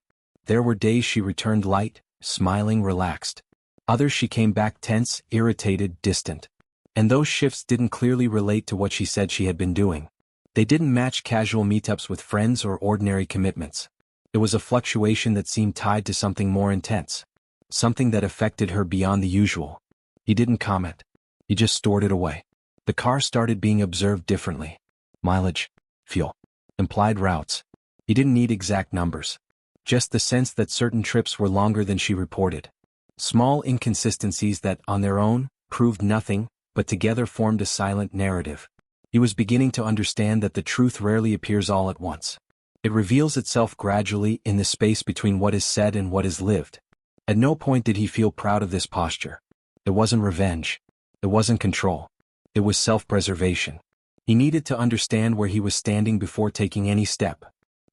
There were days she returned light, smiling, relaxed. Others she came back tense, irritated, distant. And those shifts didn't clearly relate to what she said she had been doing. They didn't match casual meetups with friends or ordinary commitments. It was a fluctuation that seemed tied to something more intense. Something that affected her beyond the usual. He didn't comment. He just stored it away. The car started being observed differently. Mileage, fuel, implied routes. He didn't need exact numbers. Just the sense that certain trips were longer than she reported. Small inconsistencies that, on their own, proved nothing, but together formed a silent narrative. He was beginning to understand that the truth rarely appears all at once. It reveals itself gradually in the space between what is said and what is lived. At no point did he feel proud of this posture. It wasn't revenge. It wasn't control. It was self-preservation. He needed to understand where he was standing before taking any step.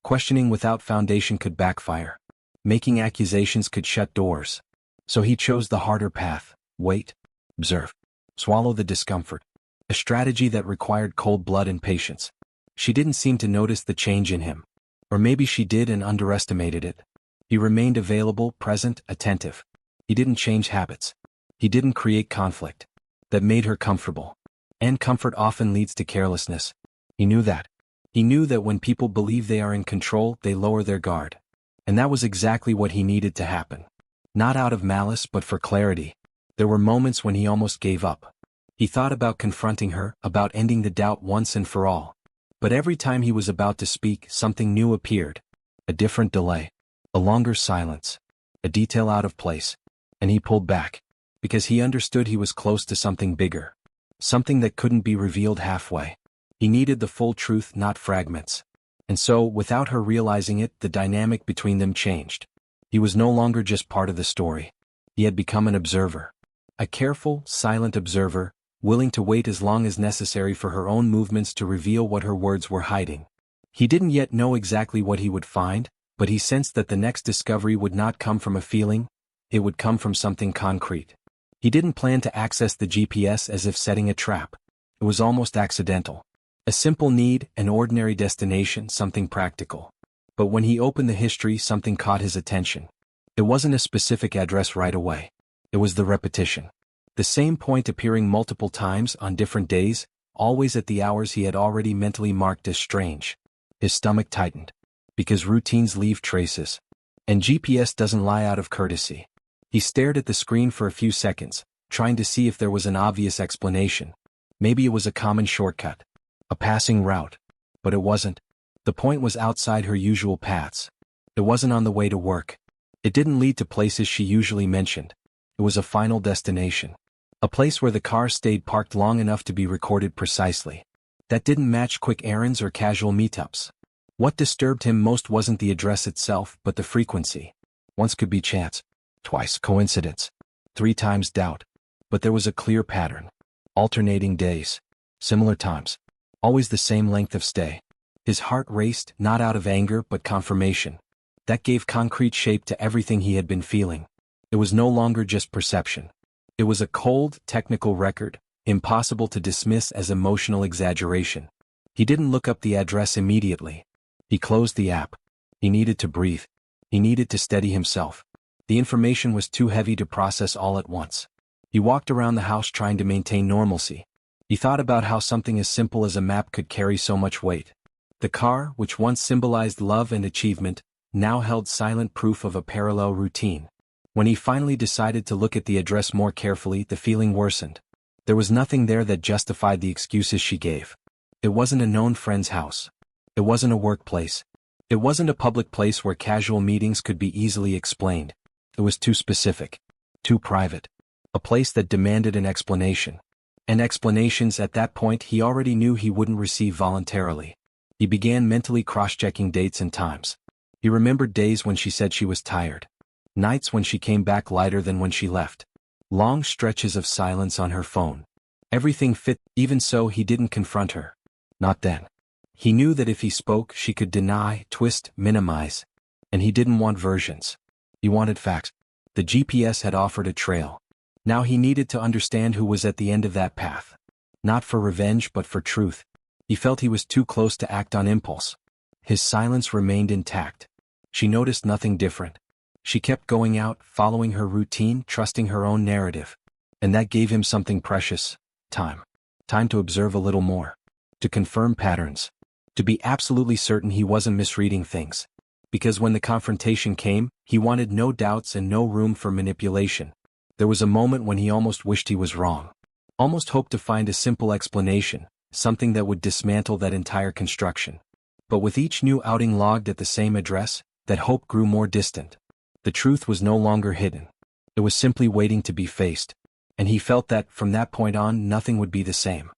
Questioning without foundation could backfire. Making accusations could shut doors. So he chose the harder path. Wait. Observe. Swallow the discomfort. A strategy that required cold blood and patience. She didn't seem to notice the change in him. Or maybe she did and underestimated it. He remained available, present, attentive. He didn't change habits. He didn't create conflict. That made her comfortable. And comfort often leads to carelessness. He knew that. He knew that when people believe they are in control, they lower their guard. And that was exactly what he needed to happen. Not out of malice but for clarity. There were moments when he almost gave up. He thought about confronting her, about ending the doubt once and for all. But every time he was about to speak, something new appeared. A different delay. A longer silence. A detail out of place. And he pulled back. Because he understood he was close to something bigger. Something that couldn't be revealed halfway. He needed the full truth, not fragments. And so, without her realizing it, the dynamic between them changed. He was no longer just part of the story. He had become an observer. A careful, silent observer, willing to wait as long as necessary for her own movements to reveal what her words were hiding. He didn't yet know exactly what he would find, but he sensed that the next discovery would not come from a feeling, it would come from something concrete. He didn't plan to access the GPS as if setting a trap. It was almost accidental. A simple need, an ordinary destination, something practical. But when he opened the history, something caught his attention. It wasn't a specific address right away. It was the repetition. The same point appearing multiple times on different days, always at the hours he had already mentally marked as strange. His stomach tightened. Because routines leave traces. And GPS doesn't lie out of courtesy. He stared at the screen for a few seconds, trying to see if there was an obvious explanation. Maybe it was a common shortcut. A passing route. But it wasn't. The point was outside her usual paths. It wasn't on the way to work. It didn't lead to places she usually mentioned. It was a final destination. A place where the car stayed parked long enough to be recorded precisely. That didn't match quick errands or casual meetups. What disturbed him most wasn't the address itself, but the frequency. Once could be chance. Twice coincidence. 3 times doubt. But there was a clear pattern. Alternating days. Similar times. Always the same length of stay. His heart raced, not out of anger but confirmation. That gave concrete shape to everything he had been feeling. It was no longer just perception. It was a cold, technical record, impossible to dismiss as emotional exaggeration. He didn't look up the address immediately. He closed the app. He needed to breathe. He needed to steady himself. The information was too heavy to process all at once. He walked around the house trying to maintain normalcy. He thought about how something as simple as a map could carry so much weight. The car, which once symbolized love and achievement, now held silent proof of a parallel routine. When he finally decided to look at the address more carefully, the feeling worsened. There was nothing there that justified the excuses she gave. It wasn't a known friend's house. It wasn't a workplace. It wasn't a public place where casual meetings could be easily explained. It was too specific. Too private. A place that demanded an explanation. And explanations at that point he already knew he wouldn't receive voluntarily. He began mentally cross-checking dates and times. He remembered days when she said she was tired. Nights when she came back lighter than when she left. Long stretches of silence on her phone. Everything fit, even so he didn't confront her. Not then. He knew that if he spoke she could deny, twist, minimize. And he didn't want versions. He wanted facts. The GPS had offered a trail. Now he needed to understand who was at the end of that path. Not for revenge but for truth. He felt he was too close to act on impulse. His silence remained intact. She noticed nothing different. She kept going out, following her routine, trusting her own narrative. And that gave him something precious. Time. Time to observe a little more. To confirm patterns. To be absolutely certain he wasn't misreading things. Because when the confrontation came, he wanted no doubts and no room for manipulation. There was a moment when he almost wished he was wrong. Almost hoped to find a simple explanation, something that would dismantle that entire construction. But with each new outing logged at the same address, that hope grew more distant. The truth was no longer hidden. It was simply waiting to be faced. And he felt that, from that point on, nothing would be the same.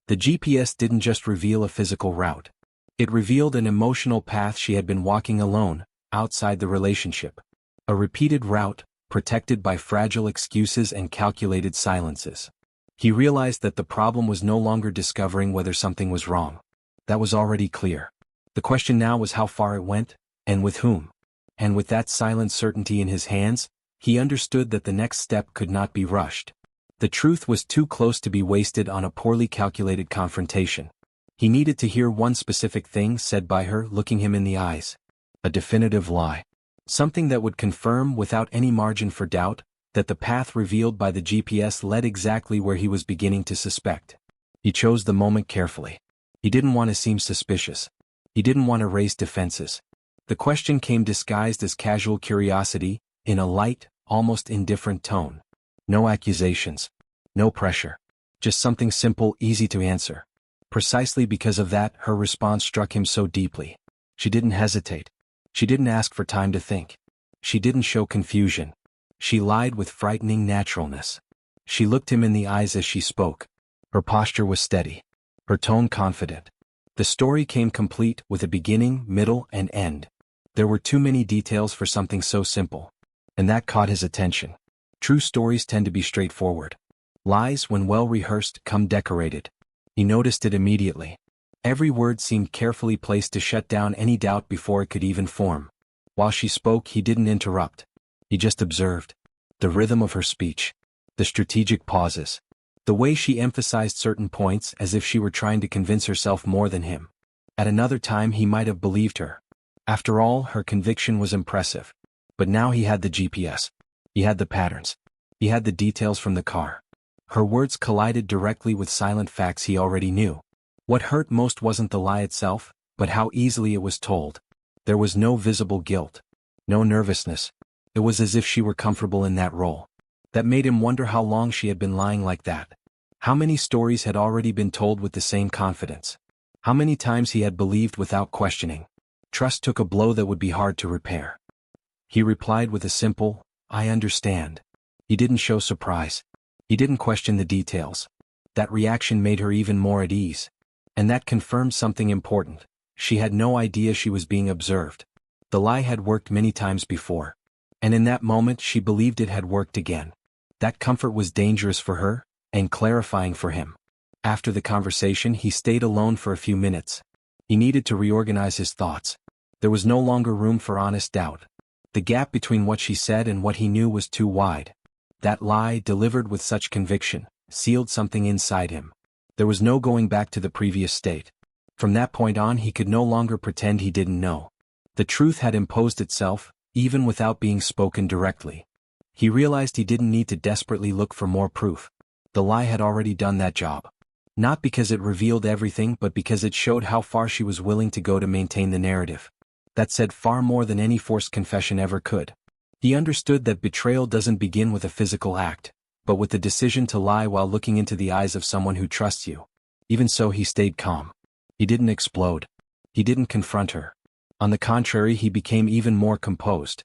The GPS didn't just reveal a physical route. It revealed an emotional path she had been walking alone, outside the relationship. A repeated route, protected by fragile excuses and calculated silences. He realized that the problem was no longer discovering whether something was wrong. That was already clear. The question now was how far it went, and with whom. And with that silent certainty in his hands, he understood that the next step could not be rushed. The truth was too close to be wasted on a poorly calculated confrontation. He needed to hear one specific thing said by her, looking him in the eyes. A definitive lie. Something that would confirm, without any margin for doubt, that the path revealed by the GPS led exactly where he was beginning to suspect. He chose the moment carefully. He didn't want to seem suspicious. He didn't want to raise defenses. The question came disguised as casual curiosity, in a light, almost indifferent tone. No accusations. No pressure. Just something simple, easy to answer. Precisely because of that, her response struck him so deeply. She didn't hesitate. She didn't ask for time to think. She didn't show confusion. She lied with frightening naturalness. She looked him in the eyes as she spoke. Her posture was steady. Her tone confident. The story came complete, with a beginning, middle, and end. There were too many details for something so simple. And that caught his attention. True stories tend to be straightforward. Lies, when well rehearsed, come decorated. He noticed it immediately. Every word seemed carefully placed to shut down any doubt before it could even form. While she spoke, he didn't interrupt. He just observed. The rhythm of her speech. The strategic pauses. The way she emphasized certain points as if she were trying to convince herself more than him. At another time he might have believed her. After all, her conviction was impressive. But now he had the GPS. He had the patterns. He had the details from the car. Her words collided directly with silent facts he already knew. What hurt most wasn't the lie itself, but how easily it was told. There was no visible guilt. No nervousness. It was as if she were comfortable in that role. That made him wonder how long she had been lying like that. How many stories had already been told with the same confidence. How many times he had believed without questioning. Trust took a blow that would be hard to repair. He replied with a simple, "I understand." He didn't show surprise. He didn't question the details. That reaction made her even more at ease. And that confirmed something important. She had no idea she was being observed. The lie had worked many times before. And in that moment she believed it had worked again. That comfort was dangerous for her, and clarifying for him. After the conversation he stayed alone for a few minutes. He needed to reorganize his thoughts. There was no longer room for honest doubt. The gap between what she said and what he knew was too wide. That lie, delivered with such conviction, sealed something inside him. There was no going back to the previous state. From that point on he could no longer pretend he didn't know. The truth had imposed itself, even without being spoken directly. He realized he didn't need to desperately look for more proof. The lie had already done that job. Not because it revealed everything, but because it showed how far she was willing to go to maintain the narrative. That said far more than any forced confession ever could. He understood that betrayal doesn't begin with a physical act, but with the decision to lie while looking into the eyes of someone who trusts you. Even so, he stayed calm. He didn't explode. He didn't confront her. On the contrary, he became even more composed.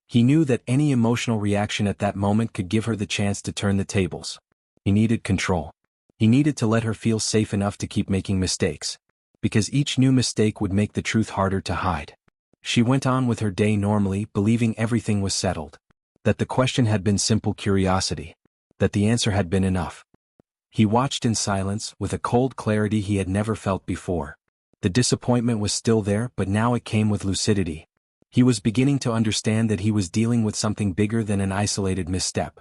He knew that any emotional reaction at that moment could give her the chance to turn the tables. He needed control. He needed to let her feel safe enough to keep making mistakes. Because each new mistake would make the truth harder to hide. She went on with her day normally, believing everything was settled. That the question had been simple curiosity. That the answer had been enough. He watched in silence, with a cold clarity he had never felt before. The disappointment was still there, but now it came with lucidity. He was beginning to understand that he was dealing with something bigger than an isolated misstep.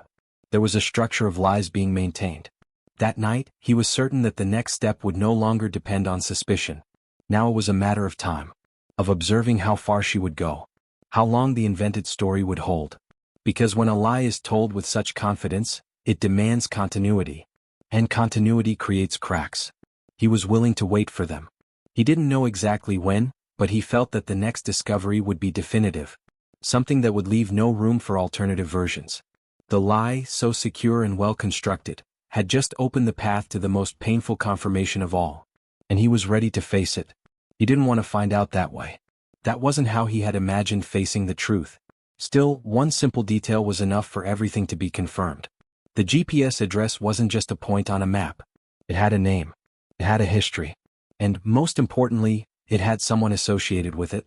There was a structure of lies being maintained. That night, he was certain that the next step would no longer depend on suspicion. Now it was a matter of time. Of observing how far she would go. How long the invented story would hold. Because when a lie is told with such confidence, it demands continuity. And continuity creates cracks. He was willing to wait for them. He didn't know exactly when, but he felt that the next discovery would be definitive. Something that would leave no room for alternative versions. The lie, so secure and well constructed, had just opened the path to the most painful confirmation of all. And he was ready to face it. He didn't want to find out that way. That wasn't how he had imagined facing the truth. Still, one simple detail was enough for everything to be confirmed. The GPS address wasn't just a point on a map. It had a name. It had a history. And, most importantly, it had someone associated with it.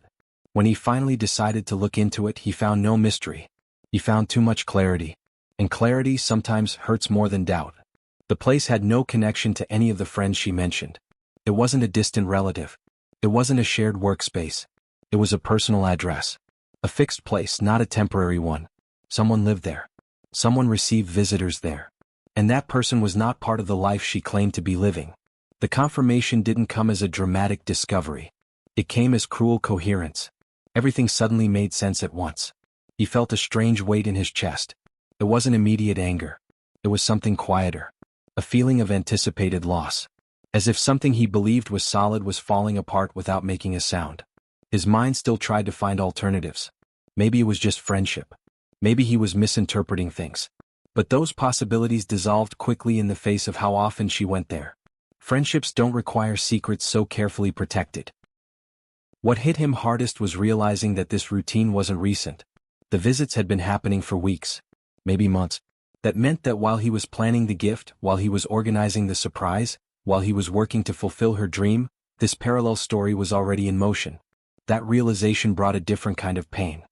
When he finally decided to look into it, he found no mystery. He found too much clarity. And clarity sometimes hurts more than doubt. The place had no connection to any of the friends she mentioned. It wasn't a distant relative. It wasn't a shared workspace. It was a personal address. A fixed place, not a temporary one. Someone lived there. Someone received visitors there. And that person was not part of the life she claimed to be living. The confirmation didn't come as a dramatic discovery. It came as cruel coherence. Everything suddenly made sense at once. He felt a strange weight in his chest. It wasn't immediate anger. It was something quieter. A feeling of anticipated loss. As if something he believed was solid was falling apart without making a sound. His mind still tried to find alternatives. Maybe it was just friendship. Maybe he was misinterpreting things. But those possibilities dissolved quickly in the face of how often she went there. Friendships don't require secrets so carefully protected. What hit him hardest was realizing that this routine wasn't recent. The visits had been happening for weeks. Maybe months. That meant that while he was planning the gift, while he was organizing the surprise, while he was working to fulfill her dream, this parallel story was already in motion. That realization brought a different kind of pain.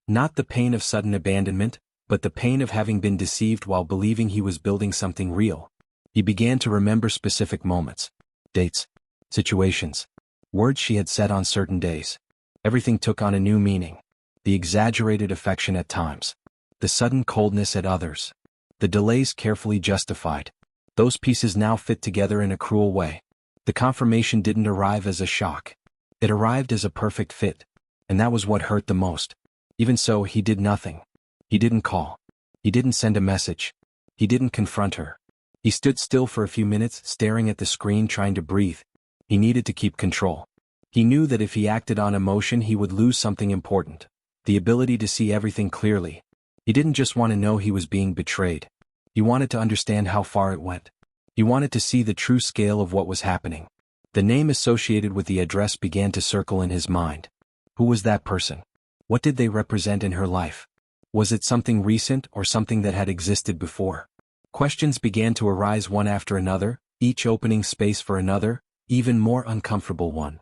Not the pain of sudden abandonment, but the pain of having been deceived while believing he was building something real. He began to remember specific moments. Dates. Situations. Words she had said on certain days. Everything took on a new meaning. The exaggerated affection at times. The sudden coldness at others. The delays carefully justified. Those pieces now fit together in a cruel way. The confirmation didn't arrive as a shock. It arrived as a perfect fit. And that was what hurt the most. Even so, he did nothing. He didn't call. He didn't send a message. He didn't confront her. He stood still for a few minutes, staring at the screen, trying to breathe. He needed to keep control. He knew that if he acted on emotion, he would lose something important. The ability to see everything clearly. He didn't just want to know he was being betrayed. He wanted to understand how far it went. He wanted to see the true scale of what was happening. The name associated with the address began to circle in his mind. Who was that person? What did they represent in her life? Was it something recent or something that had existed before? Questions began to arise one after another, each opening space for another, even more uncomfortable one.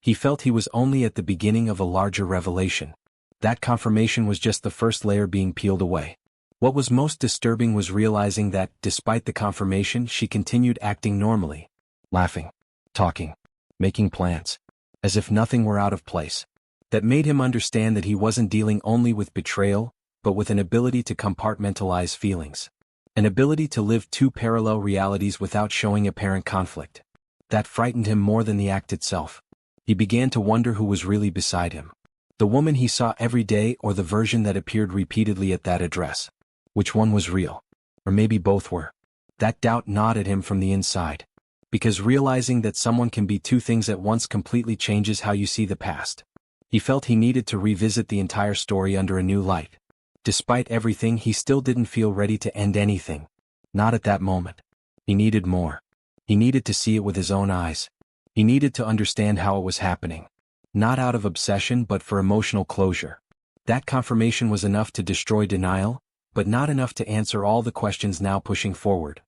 He felt he was only at the beginning of a larger revelation. That confirmation was just the first layer being peeled away. What was most disturbing was realizing that, despite the confirmation, she continued acting normally. Laughing. Talking. Making plans. As if nothing were out of place. That made him understand that he wasn't dealing only with betrayal, but with an ability to compartmentalize feelings. An ability to live two parallel realities without showing apparent conflict. That frightened him more than the act itself. He began to wonder who was really beside him. The woman he saw every day or the version that appeared repeatedly at that address? Which one was real? Or maybe both were. That doubt gnawed at him from the inside. Because realizing that someone can be two things at once completely changes how you see the past. He felt he needed to revisit the entire story under a new light. Despite everything, he still didn't feel ready to end anything. Not at that moment. He needed more. He needed to see it with his own eyes. He needed to understand how it was happening. Not out of obsession but for emotional closure. That confirmation was enough to destroy denial, but not enough to answer all the questions now pushing forward.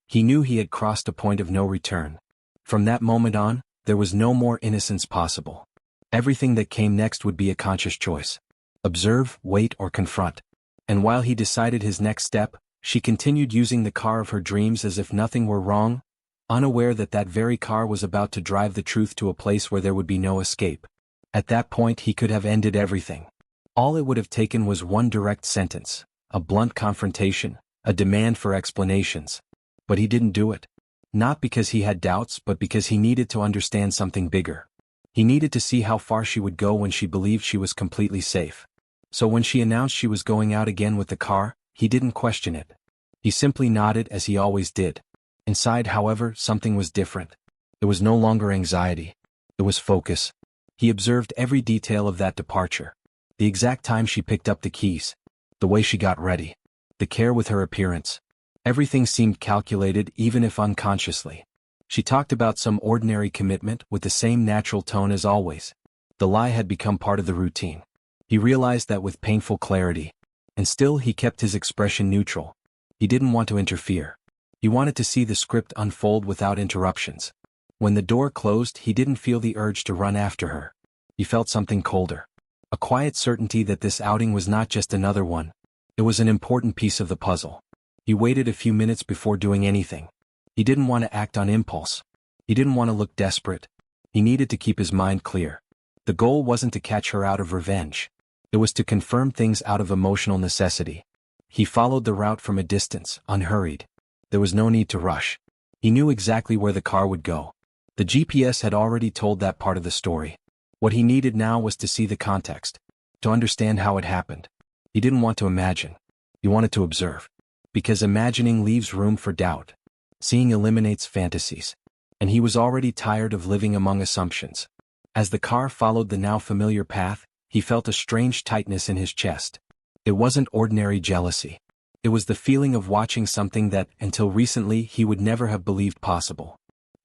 He knew he had crossed a point of no return. From that moment on, there was no more innocence possible. Everything that came next would be a conscious choice. Observe, wait, or confront. And while he decided his next step, she continued using the car of her dreams as if nothing were wrong, unaware that that very car was about to drive the truth to a place where there would be no escape. At that point he could have ended everything. All it would have taken was one direct sentence, a blunt confrontation, a demand for explanations. But he didn't do it. Not because he had doubts but because he needed to understand something bigger. He needed to see how far she would go when she believed she was completely safe. So when she announced she was going out again with the car, he didn't question it. He simply nodded as he always did. Inside, however, something was different. It was no longer anxiety. It was focus. He observed every detail of that departure. The exact time she picked up the keys. The way she got ready. The care with her appearance. Everything seemed calculated even if unconsciously. She talked about some ordinary commitment with the same natural tone as always. The lie had become part of the routine. He realized that with painful clarity. And still he kept his expression neutral. He didn't want to interfere. He wanted to see the script unfold without interruptions. When the door closed, he didn't feel the urge to run after her. He felt something colder. A quiet certainty that this outing was not just another one. It was an important piece of the puzzle. He waited a few minutes before doing anything. He didn't want to act on impulse. He didn't want to look desperate. He needed to keep his mind clear. The goal wasn't to catch her out of revenge. It was to confirm things out of emotional necessity. He followed the route from a distance, unhurried. There was no need to rush. He knew exactly where the car would go. The GPS had already told that part of the story. What he needed now was to see the context, to understand how it happened. He didn't want to imagine. He wanted to observe. Because imagining leaves room for doubt. Seeing eliminates fantasies. And he was already tired of living among assumptions. As the car followed the now familiar path, he felt a strange tightness in his chest. It wasn't ordinary jealousy. It was the feeling of watching something that, until recently, he would never have believed possible.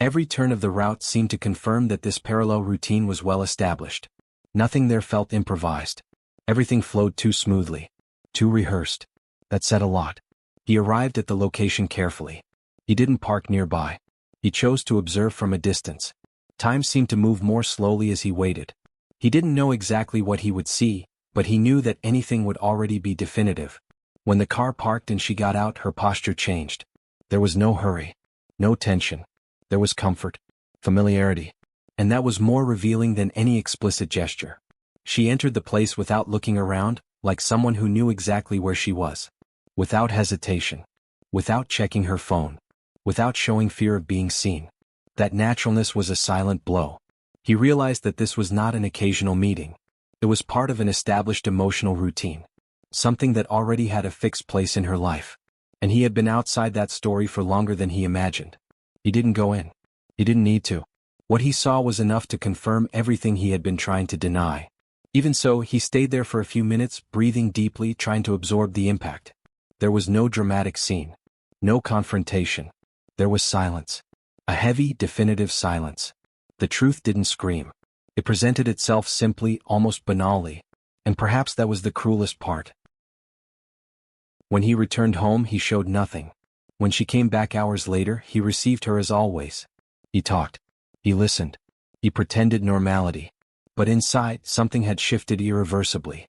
Every turn of the route seemed to confirm that this parallel routine was well established. Nothing there felt improvised. Everything flowed too smoothly. Too rehearsed. That said a lot. He arrived at the location carefully. He didn't park nearby. He chose to observe from a distance. Time seemed to move more slowly as he waited. He didn't know exactly what he would see, but he knew that anything would already be definitive. When the car parked and she got out, her posture changed. There was no hurry. No tension. There was comfort. Familiarity. And that was more revealing than any explicit gesture. She entered the place without looking around, like someone who knew exactly where she was. Without hesitation. Without checking her phone. Without showing fear of being seen. That naturalness was a silent blow. He realized that this was not an occasional meeting. It was part of an established emotional routine. Something that already had a fixed place in her life. And he had been outside that story for longer than he imagined. He didn't go in. He didn't need to. What he saw was enough to confirm everything he had been trying to deny. Even so, he stayed there for a few minutes, breathing deeply, trying to absorb the impact. There was no dramatic scene. No confrontation. There was silence. A heavy, definitive silence. The truth didn't scream. It presented itself simply, almost banally. And perhaps that was the cruelest part. When he returned home, he showed nothing. When she came back hours later, he received her as always. He talked. He listened. He pretended normality. But inside, something had shifted irreversibly.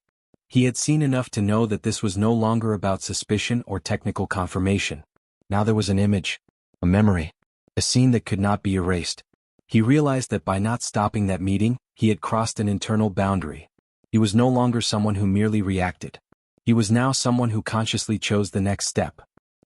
He had seen enough to know that this was no longer about suspicion or technical confirmation. Now there was an image. A memory. A scene that could not be erased. He realized that by not stopping that meeting, he had crossed an internal boundary. He was no longer someone who merely reacted. He was now someone who consciously chose the next step.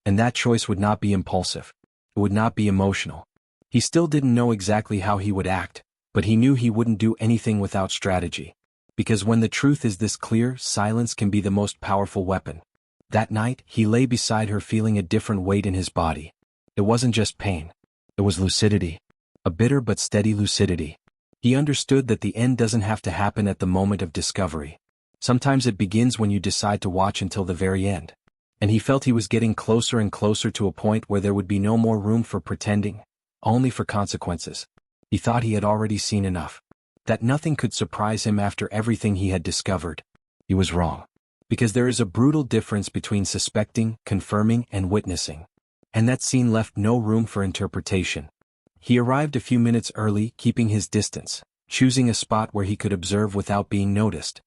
And that choice would not be impulsive. It would not be emotional. He still didn't know exactly how he would act, but he knew he wouldn't do anything without strategy. Because when the truth is this clear, silence can be the most powerful weapon. That night, he lay beside her feeling a different weight in his body. It wasn't just pain. It was lucidity. A bitter but steady lucidity. He understood that the end doesn't have to happen at the moment of discovery. Sometimes it begins when you decide to watch until the very end. And he felt he was getting closer and closer to a point where there would be no more room for pretending, only for consequences. He thought he had already seen enough. That nothing could surprise him after everything he had discovered. He was wrong. Because there is a brutal difference between suspecting, confirming, and witnessing. And that scene left no room for interpretation. He arrived a few minutes early, keeping his distance, choosing a spot where he could observe without being noticed.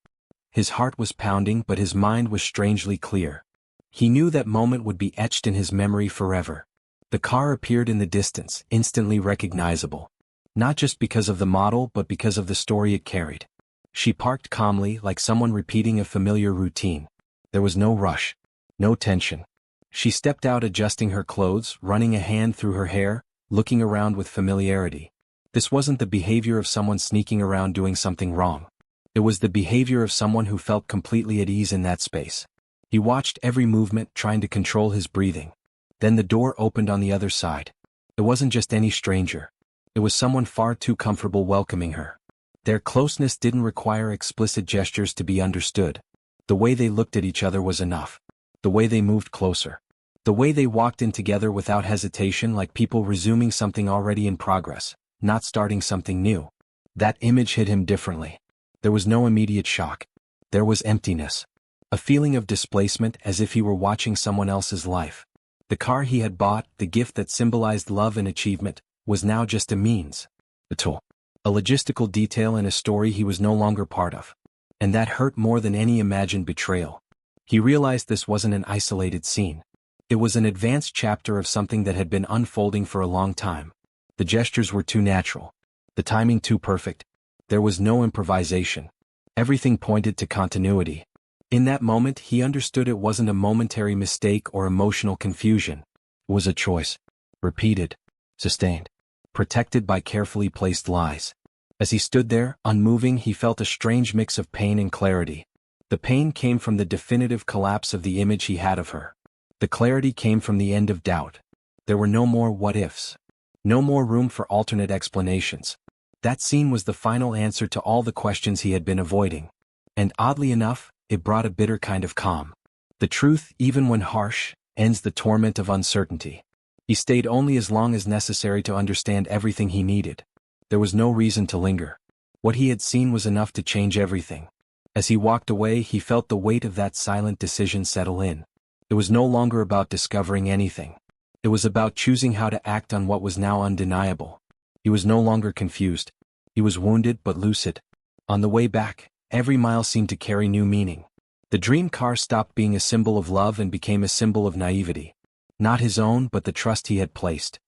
His heart was pounding, but his mind was strangely clear. He knew that moment would be etched in his memory forever. The car appeared in the distance, instantly recognizable. Not just because of the model but because of the story it carried. She parked calmly, like someone repeating a familiar routine. There was no rush. No tension. She stepped out, adjusting her clothes, running a hand through her hair, looking around with familiarity. This wasn't the behavior of someone sneaking around doing something wrong. It was the behavior of someone who felt completely at ease in that space. He watched every movement, trying to control his breathing. Then the door opened on the other side. It wasn't just any stranger. It was someone far too comfortable welcoming her. Their closeness didn't require explicit gestures to be understood. The way they looked at each other was enough. The way they moved closer. The way they walked in together without hesitation, like people resuming something already in progress, not starting something new. That image hit him differently. There was no immediate shock. There was emptiness. A feeling of displacement, as if he were watching someone else's life. The car he had bought, the gift that symbolized love and achievement, was now just a means. A tool. A logistical detail in a story he was no longer part of. And that hurt more than any imagined betrayal. He realized this wasn't an isolated scene. It was an advanced chapter of something that had been unfolding for a long time. The gestures were too natural. The timing too perfect. There was no improvisation. Everything pointed to continuity. In that moment, he understood it wasn't a momentary mistake or emotional confusion. It was a choice. Repeated. Sustained. Protected by carefully placed lies. As he stood there, unmoving, he felt a strange mix of pain and clarity. The pain came from the definitive collapse of the image he had of her. The clarity came from the end of doubt. There were no more what-ifs. No more room for alternate explanations. That scene was the final answer to all the questions he had been avoiding. And oddly enough, it brought a bitter kind of calm. The truth, even when harsh, ends the torment of uncertainty. He stayed only as long as necessary to understand everything he needed. There was no reason to linger. What he had seen was enough to change everything. As he walked away, he felt the weight of that silent decision settle in. It was no longer about discovering anything. It was about choosing how to act on what was now undeniable. He was no longer confused. He was wounded but lucid. On the way back, every mile seemed to carry new meaning. The dream car stopped being a symbol of love and became a symbol of naivety. Not his own, but the trust he had placed.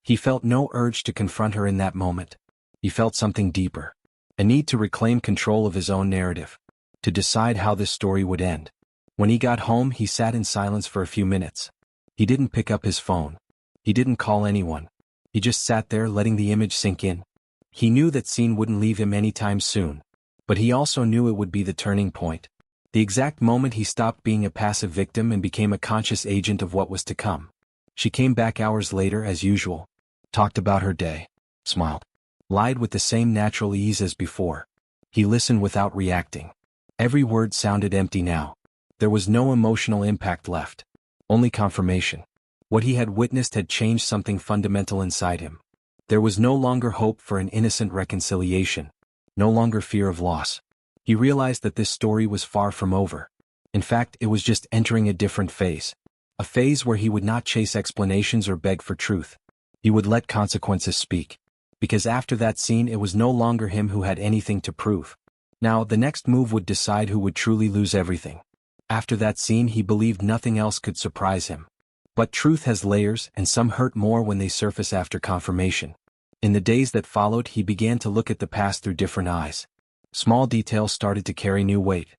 He felt no urge to confront her in that moment. He felt something deeper. A need to reclaim control of his own narrative. To decide how this story would end. When he got home, he sat in silence for a few minutes. He didn't pick up his phone. He didn't call anyone. He just sat there, letting the image sink in. He knew that scene wouldn't leave him anytime soon. But he also knew it would be the turning point. The exact moment he stopped being a passive victim and became a conscious agent of what was to come. She came back hours later as usual. Talked about her day. Smiled. Lied with the same natural ease as before. He listened without reacting. Every word sounded empty now. There was no emotional impact left. Only confirmation. What he had witnessed had changed something fundamental inside him. There was no longer hope for an innocent reconciliation. No longer fear of loss. He realized that this story was far from over. In fact, it was just entering a different phase. A phase where he would not chase explanations or beg for truth. He would let consequences speak. Because after that scene, it was no longer him who had anything to prove. Now, the next move would decide who would truly lose everything. After that scene, he believed nothing else could surprise him. But truth has layers, and some hurt more when they surface after confirmation. In the days that followed, he began to look at the past through different eyes. Small details started to carry new weight.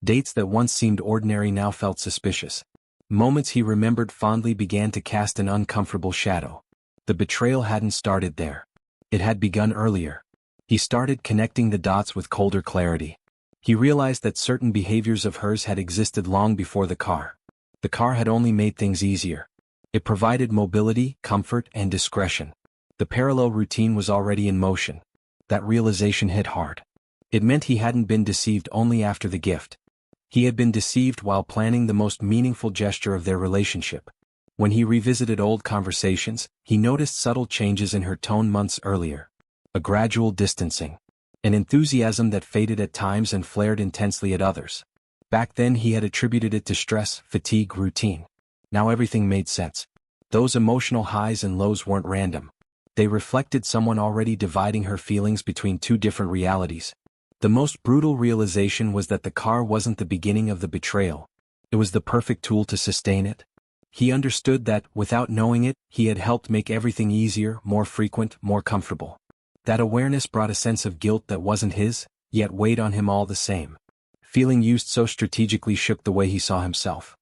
Dates that once seemed ordinary now felt suspicious. Moments he remembered fondly began to cast an uncomfortable shadow. The betrayal hadn't started there. It had begun earlier. He started connecting the dots with colder clarity. He realized that certain behaviors of hers had existed long before the car. The car had only made things easier. It provided mobility, comfort, and discretion. The parallel routine was already in motion. That realization hit hard. It meant he hadn't been deceived only after the gift. He had been deceived while planning the most meaningful gesture of their relationship. When he revisited old conversations, he noticed subtle changes in her tone months earlier. A gradual distancing. An enthusiasm that faded at times and flared intensely at others. Back then he had attributed it to stress, fatigue, routine. Now everything made sense. Those emotional highs and lows weren't random. They reflected someone already dividing her feelings between two different realities. The most brutal realization was that the car wasn't the beginning of the betrayal. It was the perfect tool to sustain it. He understood that, without knowing it, he had helped make everything easier, more frequent, more comfortable. That awareness brought a sense of guilt that wasn't his, yet weighed on him all the same. Feeling used so strategically shook the way he saw himself.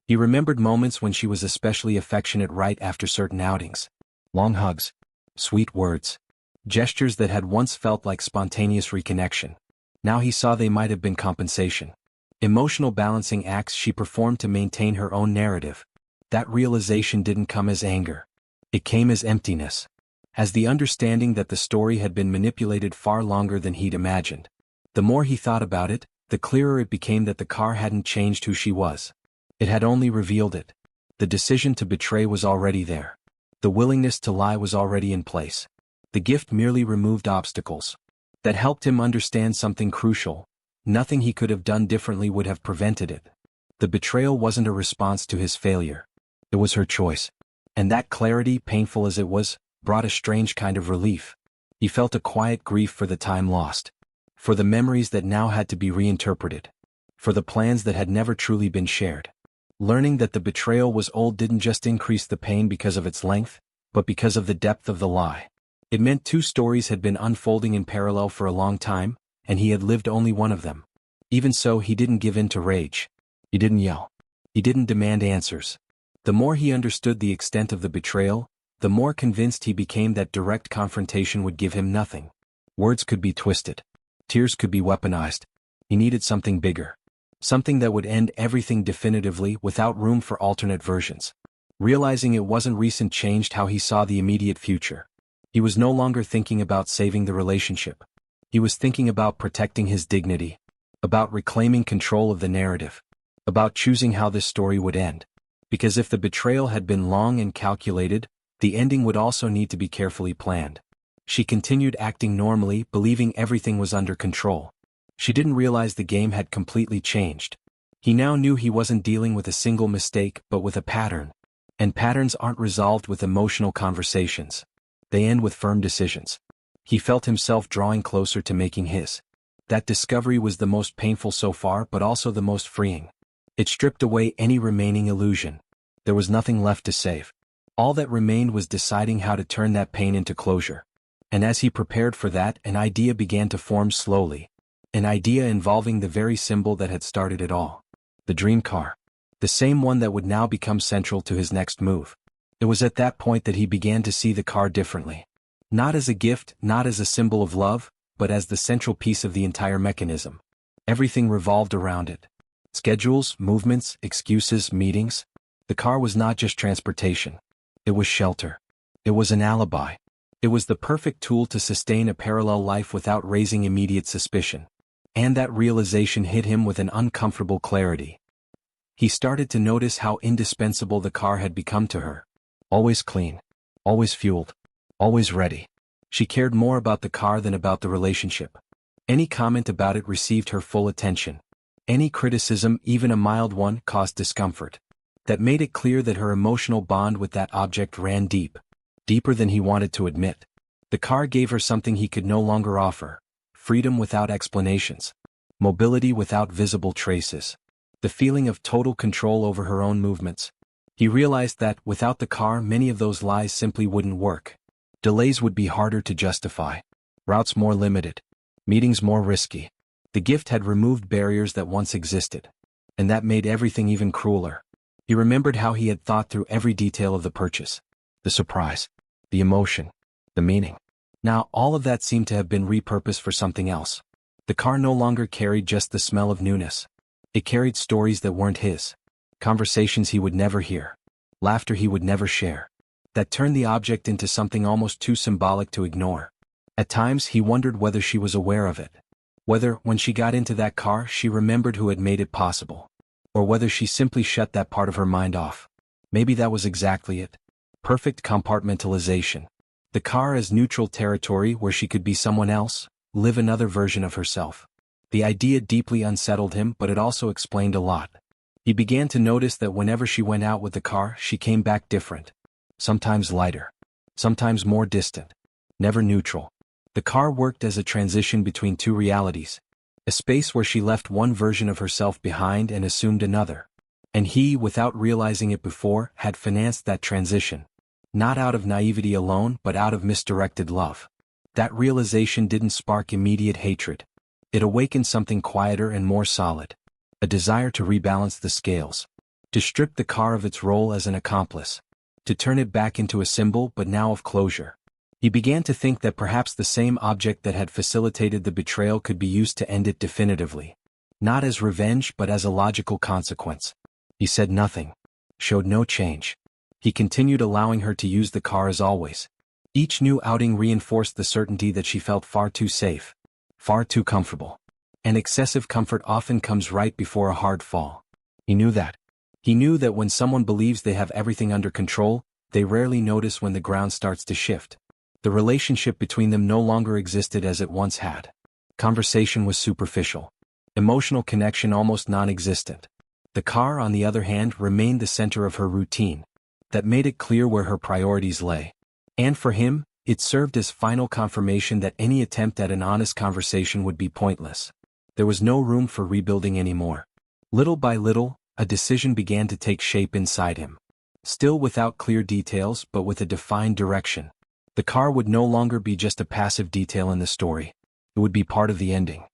He remembered moments when she was especially affectionate right after certain outings. Long hugs. Sweet words. Gestures that had once felt like spontaneous reconnection. Now he saw they might have been compensation. Emotional balancing acts she performed to maintain her own narrative. That realization didn't come as anger. It came as emptiness. As the understanding that the story had been manipulated far longer than he'd imagined. The more he thought about it, the clearer it became that the car hadn't changed who she was. It had only revealed it. The decision to betray was already there. The willingness to lie was already in place. The gift merely removed obstacles. That helped him understand something crucial. Nothing he could have done differently would have prevented it. The betrayal wasn't a response to his failure. It was her choice. And that clarity, painful as it was, brought a strange kind of relief. He felt a quiet grief for the time lost. For the memories that now had to be reinterpreted. For the plans that had never truly been shared. Learning that the betrayal was old didn't just increase the pain because of its length, but because of the depth of the lie. It meant two stories had been unfolding in parallel for a long time, and he had lived only one of them. Even so, he didn't give in to rage. He didn't yell. He didn't demand answers. The more he understood the extent of the betrayal, the more convinced he became that direct confrontation would give him nothing. Words could be twisted. Tears could be weaponized. He needed something bigger. Something that would end everything definitively without room for alternate versions. Realizing it wasn't recent changed how he saw the immediate future. He was no longer thinking about saving the relationship. He was thinking about protecting his dignity. About reclaiming control of the narrative. About choosing how this story would end. Because if the betrayal had been long and calculated, the ending would also need to be carefully planned. She continued acting normally, believing everything was under control. She didn't realize the game had completely changed. He now knew he wasn't dealing with a single mistake, but with a pattern. And patterns aren't resolved with emotional conversations. They end with firm decisions. He felt himself drawing closer to making his. That discovery was the most painful so far, but also the most freeing. It stripped away any remaining illusion. There was nothing left to save. All that remained was deciding how to turn that pain into closure. And as he prepared for that, an idea began to form slowly. An idea involving the very symbol that had started it all. The dream car. The same one that would now become central to his next move. It was at that point that he began to see the car differently. Not as a gift, not as a symbol of love, but as the central piece of the entire mechanism. Everything revolved around it. Schedules, movements, excuses, meetings. The car was not just transportation. It was shelter. It was an alibi. It was the perfect tool to sustain a parallel life without raising immediate suspicion. And that realization hit him with an uncomfortable clarity. He started to notice how indispensable the car had become to her. Always clean. Always fueled. Always ready. She cared more about the car than about the relationship. Any comment about it received her full attention. Any criticism, even a mild one, caused discomfort. That made it clear that her emotional bond with that object ran deep. Deeper than he wanted to admit. The car gave her something he could no longer offer. Freedom without explanations. Mobility without visible traces. The feeling of total control over her own movements. He realized that, without the car, many of those lies simply wouldn't work. Delays would be harder to justify. Routes more limited. Meetings more risky. The gift had removed barriers that once existed. And that made everything even crueler. He remembered how he had thought through every detail of the purchase. The surprise. The emotion. The meaning. Now, all of that seemed to have been repurposed for something else. The car no longer carried just the smell of newness. It carried stories that weren't his. Conversations he would never hear. Laughter he would never share. That turned the object into something almost too symbolic to ignore. At times he wondered whether she was aware of it. Whether, when she got into that car, she remembered who had made it possible. Or whether she simply shut that part of her mind off. Maybe that was exactly it. Perfect compartmentalization. The car as neutral territory where she could be someone else, live another version of herself. The idea deeply unsettled him, but it also explained a lot. He began to notice that whenever she went out with the car, she came back different. Sometimes lighter. Sometimes more distant. Never neutral. The car worked as a transition between two realities. A space where she left one version of herself behind and assumed another. And he, without realizing it before, had financed that transition. Not out of naivety alone, but out of misdirected love. That realization didn't spark immediate hatred. It awakened something quieter and more solid. A desire to rebalance the scales. To strip the car of its role as an accomplice. To turn it back into a symbol, but now of closure. He began to think that perhaps the same object that had facilitated the betrayal could be used to end it definitively. Not as revenge, but as a logical consequence. He said nothing. Showed no change. He continued allowing her to use the car as always. Each new outing reinforced the certainty that she felt far too safe. Far too comfortable. And excessive comfort often comes right before a hard fall. He knew that. He knew that when someone believes they have everything under control, they rarely notice when the ground starts to shift. The relationship between them no longer existed as it once had. Conversation was superficial. Emotional connection almost non-existent. The car, on the other hand, remained the center of her routine. That made it clear where her priorities lay. And for him, it served as final confirmation that any attempt at an honest conversation would be pointless. There was no room for rebuilding anymore. Little by little, a decision began to take shape inside him. Still without clear details, but with a defined direction. The car would no longer be just a passive detail in the story. It would be part of the ending.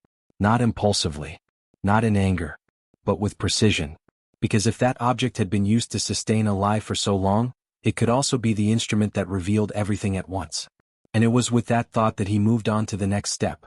Not impulsively. Not in anger. But with precision. Because if that object had been used to sustain a lie for so long, it could also be the instrument that revealed everything at once. And it was with that thought that he moved on to the next step.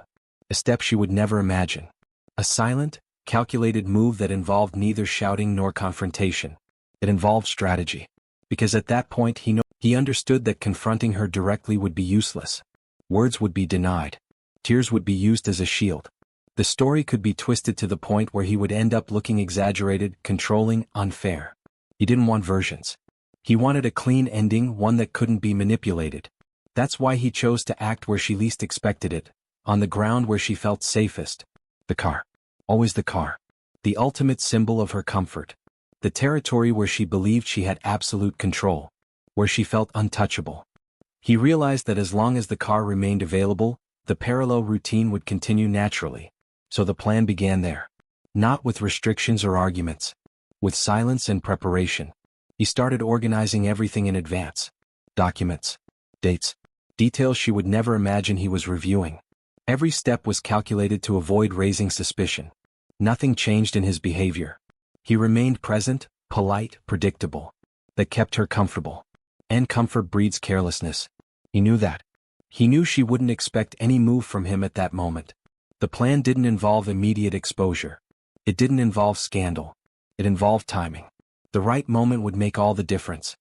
A step she would never imagine. A silent, calculated move that involved neither shouting nor confrontation. It involved strategy. Because at that point he understood that confronting her directly would be useless. Words would be denied. Tears would be used as a shield. The story could be twisted to the point where he would end up looking exaggerated, controlling, unfair. He didn't want versions. He wanted a clean ending, one that couldn't be manipulated. That's why he chose to act where she least expected it, on the ground where she felt safest. The car. Always the car. The ultimate symbol of her comfort. The territory where she believed she had absolute control. Where she felt untouchable. He realized that as long as the car remained available, the parallel routine would continue naturally. So the plan began there. Not with restrictions or arguments. With silence and preparation. He started organizing everything in advance. Documents. Dates. Details she would never imagine he was reviewing. Every step was calculated to avoid raising suspicion. Nothing changed in his behavior. He remained present, polite, predictable. That kept her comfortable. And comfort breeds carelessness. He knew that. He knew she wouldn't expect any move from him at that moment. The plan didn't involve immediate exposure. It didn't involve scandal. It involved timing. The right moment would make all the difference.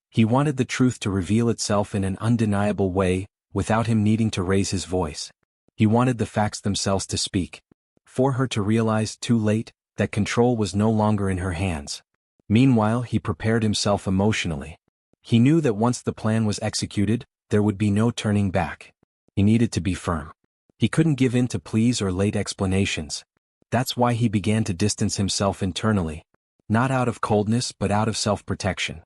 He wanted the truth to reveal itself in an undeniable way, without him needing to raise his voice. He wanted the facts themselves to speak. For her to realize, too late, that control was no longer in her hands. Meanwhile, he prepared himself emotionally. He knew that once the plan was executed, there would be no turning back. He needed to be firm. He couldn't give in to pleas or late explanations. That's why he began to distance himself internally. Not out of coldness, but out of self-protection.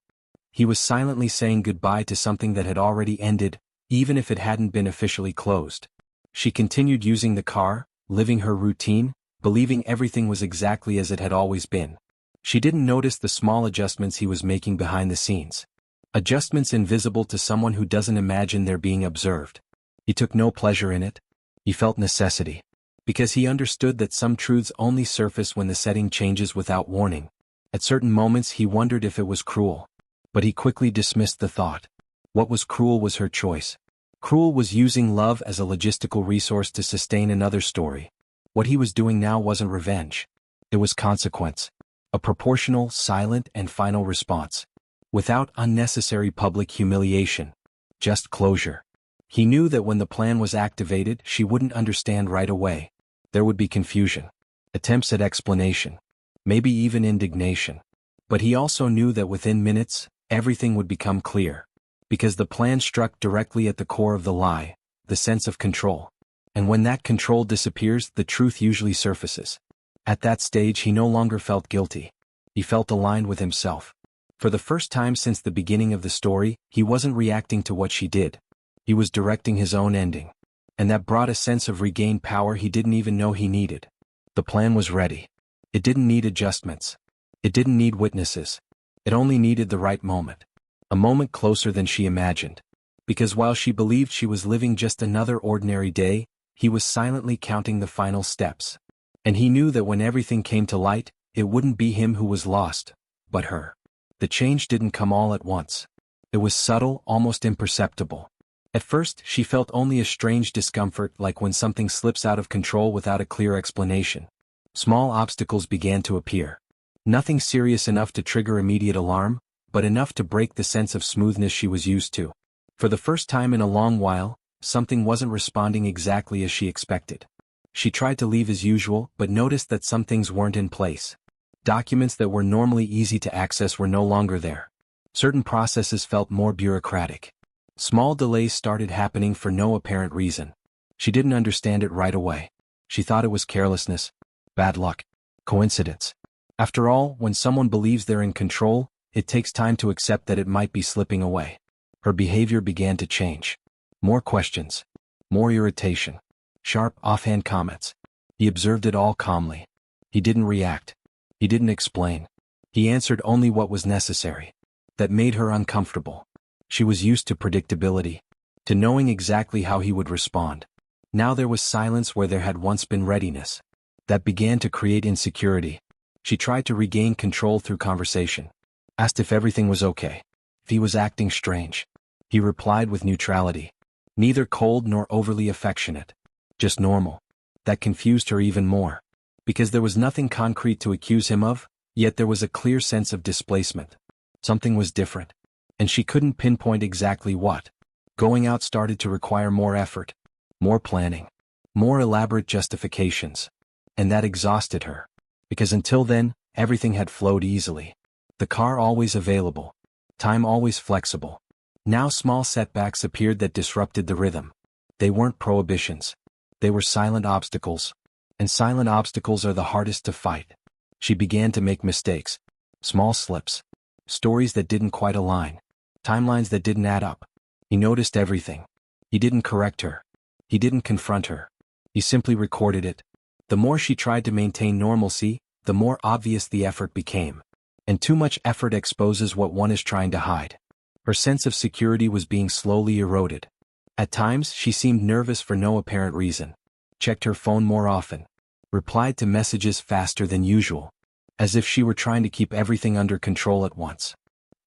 He was silently saying goodbye to something that had already ended, even if it hadn't been officially closed. She continued using the car, living her routine, believing everything was exactly as it had always been. She didn't notice the small adjustments he was making behind the scenes. Adjustments invisible to someone who doesn't imagine they're being observed. He took no pleasure in it. He felt necessity. Because he understood that some truths only surface when the setting changes without warning. At certain moments he wondered if it was cruel. But he quickly dismissed the thought. What was cruel was her choice. Cruel was using love as a logistical resource to sustain another story. What he was doing now wasn't revenge. It was consequence. A proportional, silent, and final response. Without unnecessary public humiliation. Just closure. He knew that when the plan was activated, she wouldn't understand right away. There would be confusion. Attempts at explanation. Maybe even indignation. But he also knew that within minutes, everything would become clear. Because the plan struck directly at the core of the lie, the sense of control. And when that control disappears, the truth usually surfaces. At that stage, he no longer felt guilty. He felt aligned with himself. For the first time since the beginning of the story, he wasn't reacting to what she did. He was directing his own ending. And that brought a sense of regained power he didn't even know he needed. The plan was ready. It didn't need adjustments. It didn't need witnesses. It only needed the right moment. A moment closer than she imagined. Because while she believed she was living just another ordinary day, he was silently counting the final steps. And he knew that when everything came to light, it wouldn't be him who was lost, but her. The change didn't come all at once. It was subtle, almost imperceptible. At first, she felt only a strange discomfort, like when something slips out of control without a clear explanation. Small obstacles began to appear. Nothing serious enough to trigger immediate alarm, but enough to break the sense of smoothness she was used to. For the first time in a long while, something wasn't responding exactly as she expected. She tried to leave as usual, but noticed that some things weren't in place. Documents that were normally easy to access were no longer there. Certain processes felt more bureaucratic. Small delays started happening for no apparent reason. She didn't understand it right away. She thought it was carelessness, bad luck, coincidence. After all, when someone believes they're in control, it takes time to accept that it might be slipping away. Her behavior began to change. More questions. More irritation. Sharp, offhand comments. He observed it all calmly. He didn't react. He didn't explain. He answered only what was necessary. That made her uncomfortable. She was used to predictability, to knowing exactly how he would respond. Now there was silence where there had once been readiness. That began to create insecurity. She tried to regain control through conversation. Asked if everything was okay. If he was acting strange. He replied with neutrality. Neither cold nor overly affectionate. Just normal. That confused her even more. Because there was nothing concrete to accuse him of, yet there was a clear sense of displacement. Something was different. And she couldn't pinpoint exactly what. Going out started to require more effort. More planning. More elaborate justifications. And that exhausted her. Because until then, everything had flowed easily. The car always available. Time always flexible. Now small setbacks appeared that disrupted the rhythm. They weren't prohibitions. They were silent obstacles. And silent obstacles are the hardest to fight. She began to make mistakes. Small slips. Stories that didn't quite align. Timelines that didn't add up. He noticed everything. He didn't correct her. He didn't confront her. He simply recorded it. The more she tried to maintain normalcy, the more obvious the effort became. And too much effort exposes what one is trying to hide. Her sense of security was being slowly eroded. At times, she seemed nervous for no apparent reason. Checked her phone more often. Replied to messages faster than usual. As if she were trying to keep everything under control at once.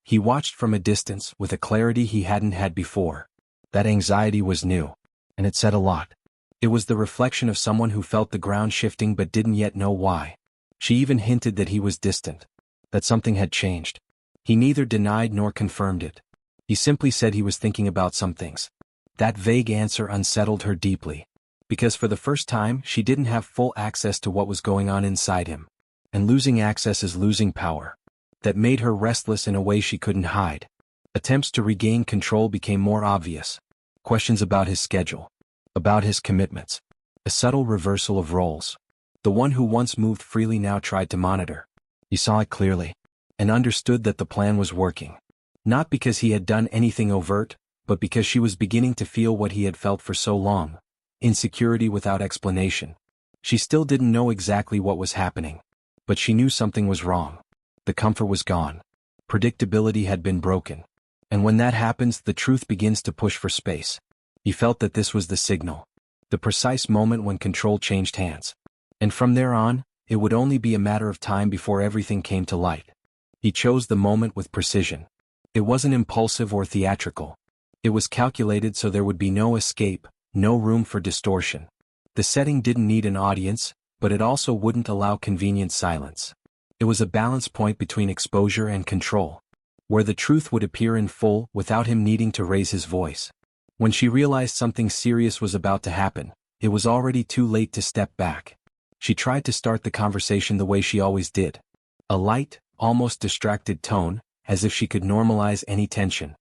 He watched from a distance with a clarity he hadn't had before. That anxiety was new. And it said a lot. It was the reflection of someone who felt the ground shifting but didn't yet know why. She even hinted that he was distant. That something had changed. He neither denied nor confirmed it. He simply said he was thinking about some things. That vague answer unsettled her deeply. Because for the first time, she didn't have full access to what was going on inside him. And losing access is losing power. That made her restless in a way she couldn't hide. Attempts to regain control became more obvious. Questions about his schedule. About his commitments. A subtle reversal of roles. The one who once moved freely now tried to monitor. He saw it clearly. And understood that the plan was working. Not because he had done anything overt, but because she was beginning to feel what he had felt for so long. Insecurity without explanation. She still didn't know exactly what was happening. But she knew something was wrong. The comfort was gone. Predictability had been broken. And when that happens, the truth begins to push for space. He felt that this was the signal. The precise moment when control changed hands. And from there on, it would only be a matter of time before everything came to light. He chose the moment with precision. It wasn't impulsive or theatrical. It was calculated so there would be no escape, no room for distortion. The setting didn't need an audience, but it also wouldn't allow convenient silence. It was a balance point between exposure and control, where the truth would appear in full without him needing to raise his voice. When she realized something serious was about to happen, it was already too late to step back. She tried to start the conversation the way she always did. A light, almost distracted tone, as if she could normalize any tension.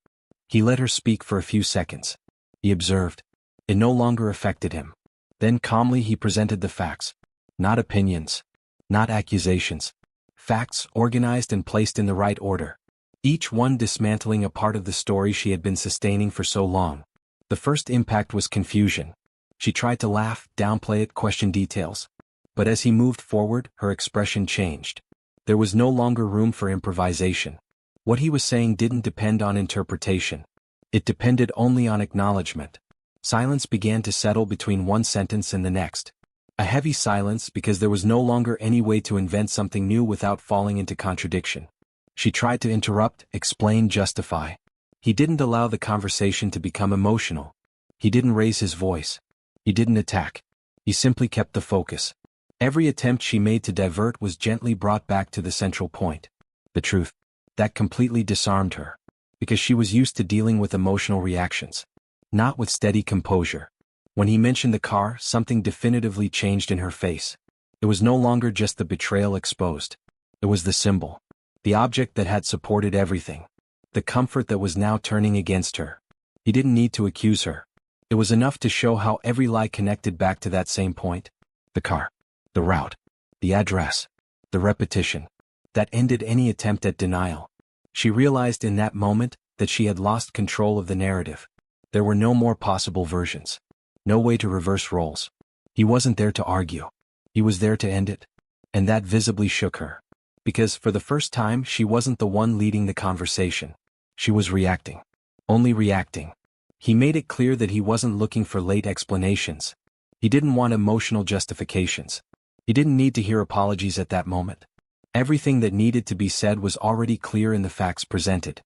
He let her speak for a few seconds. He observed. It no longer affected him. Then calmly he presented the facts. Not opinions. Not accusations. Facts organized and placed in the right order. Each one dismantling a part of the story she had been sustaining for so long. The first impact was confusion. She tried to laugh, downplay it, question details. But as he moved forward, her expression changed. There was no longer room for improvisation. What he was saying didn't depend on interpretation. It depended only on acknowledgement. Silence began to settle between one sentence and the next. A heavy silence because there was no longer any way to invent something new without falling into contradiction. She tried to interrupt, explain, justify. He didn't allow the conversation to become emotional. He didn't raise his voice. He didn't attack. He simply kept the focus. Every attempt she made to divert was gently brought back to the central point. The truth. That completely disarmed her. Because she was used to dealing with emotional reactions. Not with steady composure. When he mentioned the car, something definitively changed in her face. It was no longer just the betrayal exposed. It was the symbol. The object that had supported everything. The comfort that was now turning against her. He didn't need to accuse her. It was enough to show how every lie connected back to that same point. The car. The route. The address. The repetition. That ended any attempt at denial. She realized in that moment that she had lost control of the narrative. There were no more possible versions. No way to reverse roles. He wasn't there to argue. He was there to end it. And that visibly shook her. Because for the first time she wasn't the one leading the conversation. She was reacting. Only reacting. He made it clear that he wasn't looking for late explanations. He didn't want emotional justifications. He didn't need to hear apologies at that moment. Everything that needed to be said was already clear in the facts presented.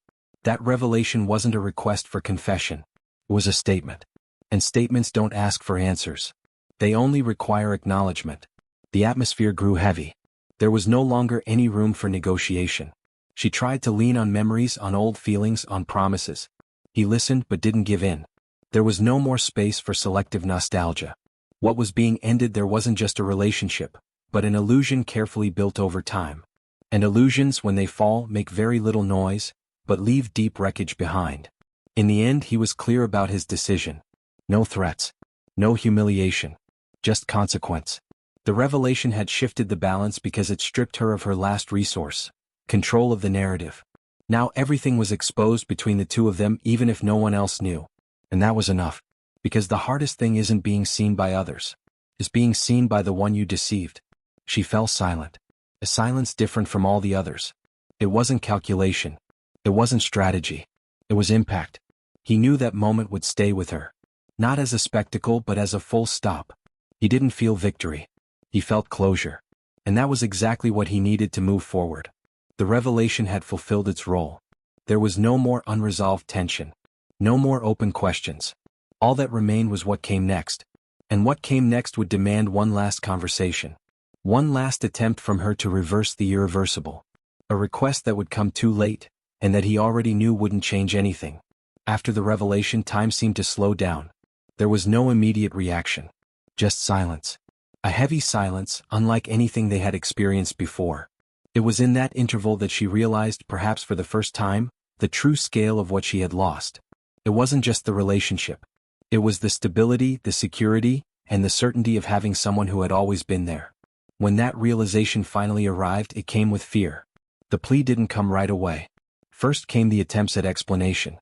That revelation wasn't a request for confession. It was a statement. And statements don't ask for answers. They only require acknowledgement. The atmosphere grew heavy. There was no longer any room for negotiation. She tried to lean on memories, on old feelings, on promises. He listened but didn't give in. There was no more space for selective nostalgia. What was being ended there wasn't just a relationship, but an illusion carefully built over time. And illusions, when they fall, make very little noise, but leave deep wreckage behind. In the end he was clear about his decision. No threats. No humiliation. Just consequence. The revelation had shifted the balance because it stripped her of her last resource. Control of the narrative. Now everything was exposed between the two of them even if no one else knew. And that was enough. Because the hardest thing isn't being seen by others. It's being seen by the one you deceived. She fell silent. A silence different from all the others. It wasn't calculation. It wasn't strategy. It was impact. He knew that moment would stay with her. Not as a spectacle but as a full stop. He didn't feel victory. He felt closure. And that was exactly what he needed to move forward. The revelation had fulfilled its role. There was no more unresolved tension. No more open questions. All that remained was what came next. And what came next would demand one last conversation. One last attempt from her to reverse the irreversible. A request that would come too late, and that he already knew wouldn't change anything. After the revelation, time seemed to slow down. There was no immediate reaction. Just silence. A heavy silence, unlike anything they had experienced before. It was in that interval that she realized, perhaps for the first time, the true scale of what she had lost. It wasn't just the relationship. It was the stability, the security, and the certainty of having someone who had always been there. When that realization finally arrived, it came with fear. The plea didn't come right away. First came the attempts at explanation.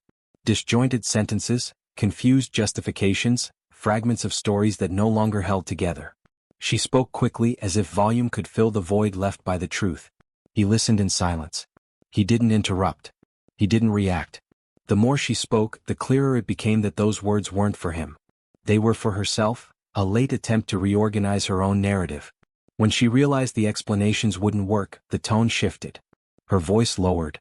Disjointed sentences, confused justifications, fragments of stories that no longer held together. She spoke quickly as if volume could fill the void left by the truth. He listened in silence. He didn't interrupt. He didn't react. The more she spoke, the clearer it became that those words weren't for him. They were for herself, a late attempt to reorganize her own narrative. When she realized the explanations wouldn't work, the tone shifted. Her voice lowered.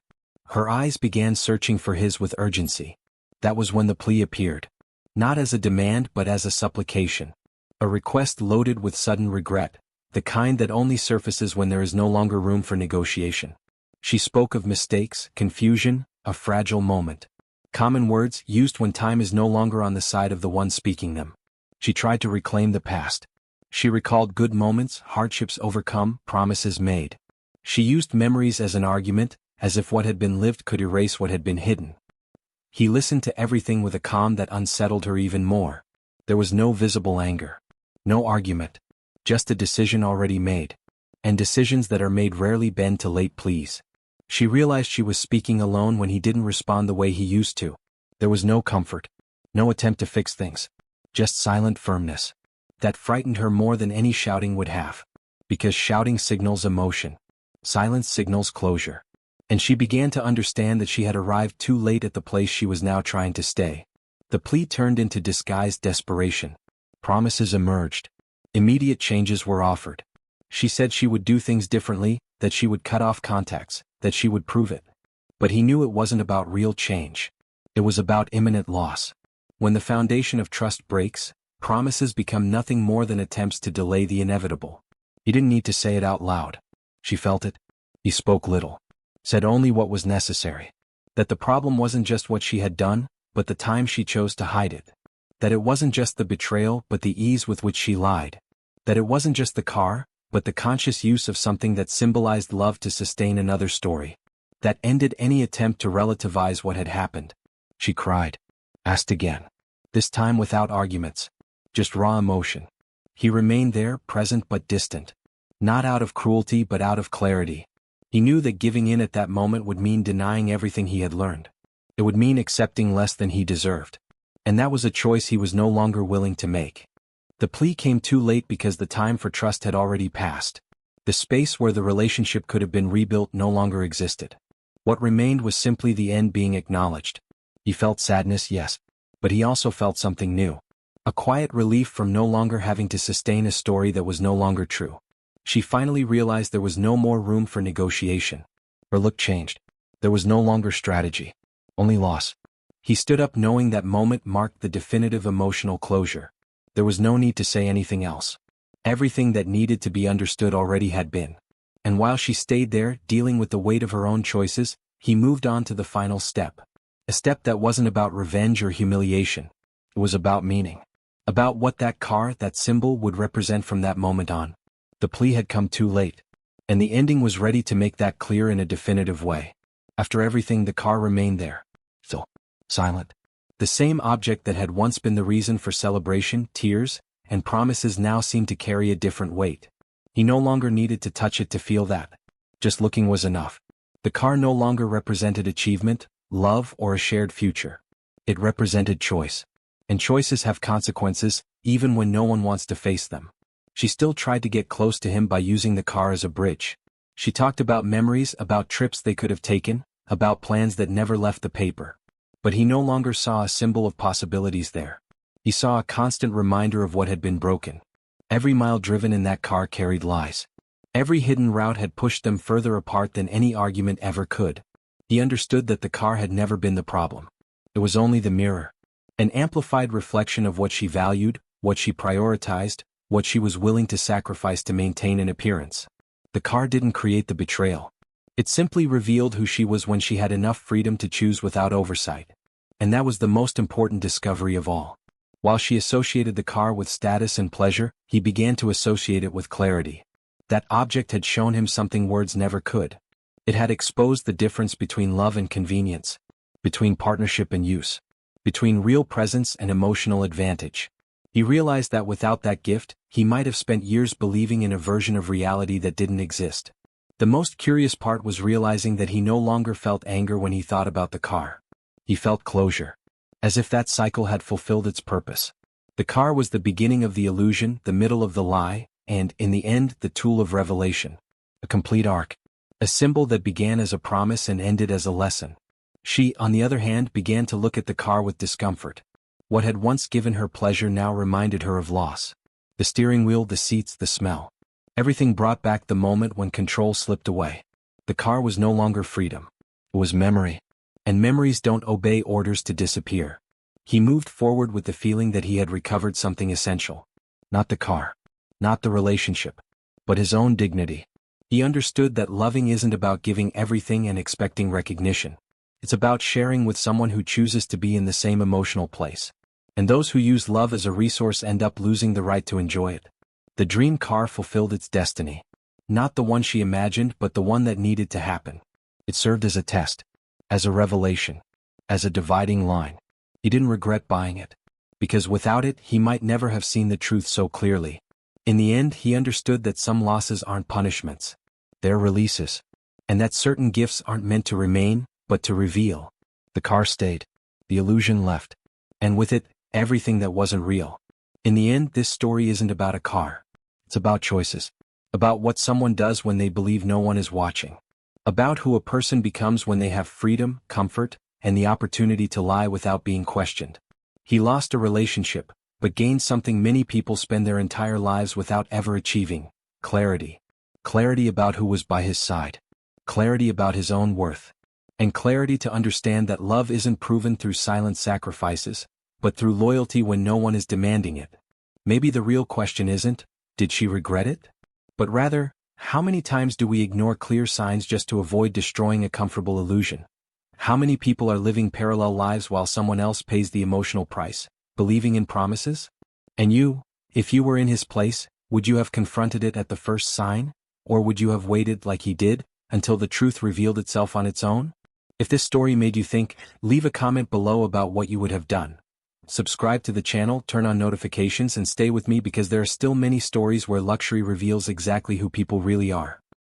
Her eyes began searching for his with urgency. That was when the plea appeared. Not as a demand but as a supplication. A request loaded with sudden regret, the kind that only surfaces when there is no longer room for negotiation. She spoke of mistakes, confusion, a fragile moment. Common words used when time is no longer on the side of the one speaking them. She tried to reclaim the past. She recalled good moments, hardships overcome, promises made. She used memories as an argument, as if what had been lived could erase what had been hidden. He listened to everything with a calm that unsettled her even more. There was no visible anger. No argument. Just a decision already made. And decisions that are made rarely bend to late pleas. She realized she was speaking alone when he didn't respond the way he used to. There was no comfort. No attempt to fix things. Just silent firmness. That frightened her more than any shouting would have. Because shouting signals emotion. Silence signals closure. And she began to understand that she had arrived too late at the place she was now trying to stay. The plea turned into disguised desperation. Promises emerged. Immediate changes were offered. She said she would do things differently, that she would cut off contacts, that she would prove it. But he knew it wasn't about real change. It was about imminent loss. When the foundation of trust breaks, promises become nothing more than attempts to delay the inevitable. He didn't need to say it out loud. She felt it. He spoke little. Said only what was necessary. That the problem wasn't just what she had done, but the time she chose to hide it. That it wasn't just the betrayal, but the ease with which she lied. That it wasn't just the car, but the conscious use of something that symbolized love to sustain another story. That ended any attempt to relativize what had happened. She cried. Asked again. This time without arguments. Just raw emotion. He remained there, present but distant. Not out of cruelty but out of clarity. He knew that giving in at that moment would mean denying everything he had learned. It would mean accepting less than he deserved. And that was a choice he was no longer willing to make. The plea came too late because the time for trust had already passed. The space where the relationship could have been rebuilt no longer existed. What remained was simply the end being acknowledged. He felt sadness, yes, but he also felt something new. A quiet relief from no longer having to sustain a story that was no longer true. She finally realized there was no more room for negotiation. Her look changed. There was no longer strategy. Only loss. He stood up knowing that moment marked the definitive emotional closure. There was no need to say anything else. Everything that needed to be understood already had been. And while she stayed there, dealing with the weight of her own choices, he moved on to the final step. A step that wasn't about revenge or humiliation. It was about meaning. About what that car, that symbol, would represent from that moment on. The plea had come too late. And the ending was ready to make that clear in a definitive way. After everything, the car remained there. Still. Silent. The same object that had once been the reason for celebration, tears, and promises now seemed to carry a different weight. He no longer needed to touch it to feel that. Just looking was enough. The car no longer represented achievement, love, or a shared future. It represented choice. And choices have consequences, even when no one wants to face them. She still tried to get close to him by using the car as a bridge. She talked about memories, about trips they could have taken, about plans that never left the paper. But he no longer saw a symbol of possibilities there. He saw a constant reminder of what had been broken. Every mile driven in that car carried lies. Every hidden route had pushed them further apart than any argument ever could. He understood that the car had never been the problem. It was only the mirror. An amplified reflection of what she valued, what she prioritized, what she was willing to sacrifice to maintain an appearance. The car didn't create the betrayal. It simply revealed who she was when she had enough freedom to choose without oversight. And that was the most important discovery of all. While she associated the car with status and pleasure, he began to associate it with clarity. That object had shown him something words never could. It had exposed the difference between love and convenience, between partnership and use, between real presence and emotional advantage. He realized that without that gift, he might have spent years believing in a version of reality that didn't exist. The most curious part was realizing that he no longer felt anger when he thought about the car. He felt closure. As if that cycle had fulfilled its purpose. The car was the beginning of the illusion, the middle of the lie, and, in the end, the tool of revelation. A complete arc. A symbol that began as a promise and ended as a lesson. She, on the other hand, began to look at the car with discomfort. What had once given her pleasure now reminded her of loss. The steering wheel, the seats, the smell. Everything brought back the moment when control slipped away. The car was no longer freedom. It was memory. And memories don't obey orders to disappear. He moved forward with the feeling that he had recovered something essential. Not the car. Not the relationship. But his own dignity. He understood that loving isn't about giving everything and expecting recognition. It's about sharing with someone who chooses to be in the same emotional place. And those who use love as a resource end up losing the right to enjoy it. The dream car fulfilled its destiny. Not the one she imagined, but the one that needed to happen. It served as a test. As a revelation. As a dividing line. He didn't regret buying it. Because without it, he might never have seen the truth so clearly. In the end, he understood that some losses aren't punishments. They're releases. And that certain gifts aren't meant to remain, but to reveal. The car stayed. The illusion left. And with it, everything that wasn't real. In the end, this story isn't about a car. It's about choices. About what someone does when they believe no one is watching. About who a person becomes when they have freedom, comfort, and the opportunity to lie without being questioned. He lost a relationship, but gained something many people spend their entire lives without ever achieving: clarity. Clarity about who was by his side. Clarity about his own worth. And clarity to understand that love isn't proven through silent sacrifices, but through loyalty when no one is demanding it. Maybe the real question isn't, did she regret it? But rather, how many times do we ignore clear signs just to avoid destroying a comfortable illusion? How many people are living parallel lives while someone else pays the emotional price, believing in promises? And you, if you were in his place, would you have confronted it at the first sign? Or would you have waited like he did, until the truth revealed itself on its own? If this story made you think, leave a comment below about what you would have done. Subscribe to the channel, turn on notifications, and stay with me because there are still many stories where luxury reveals exactly who people really are.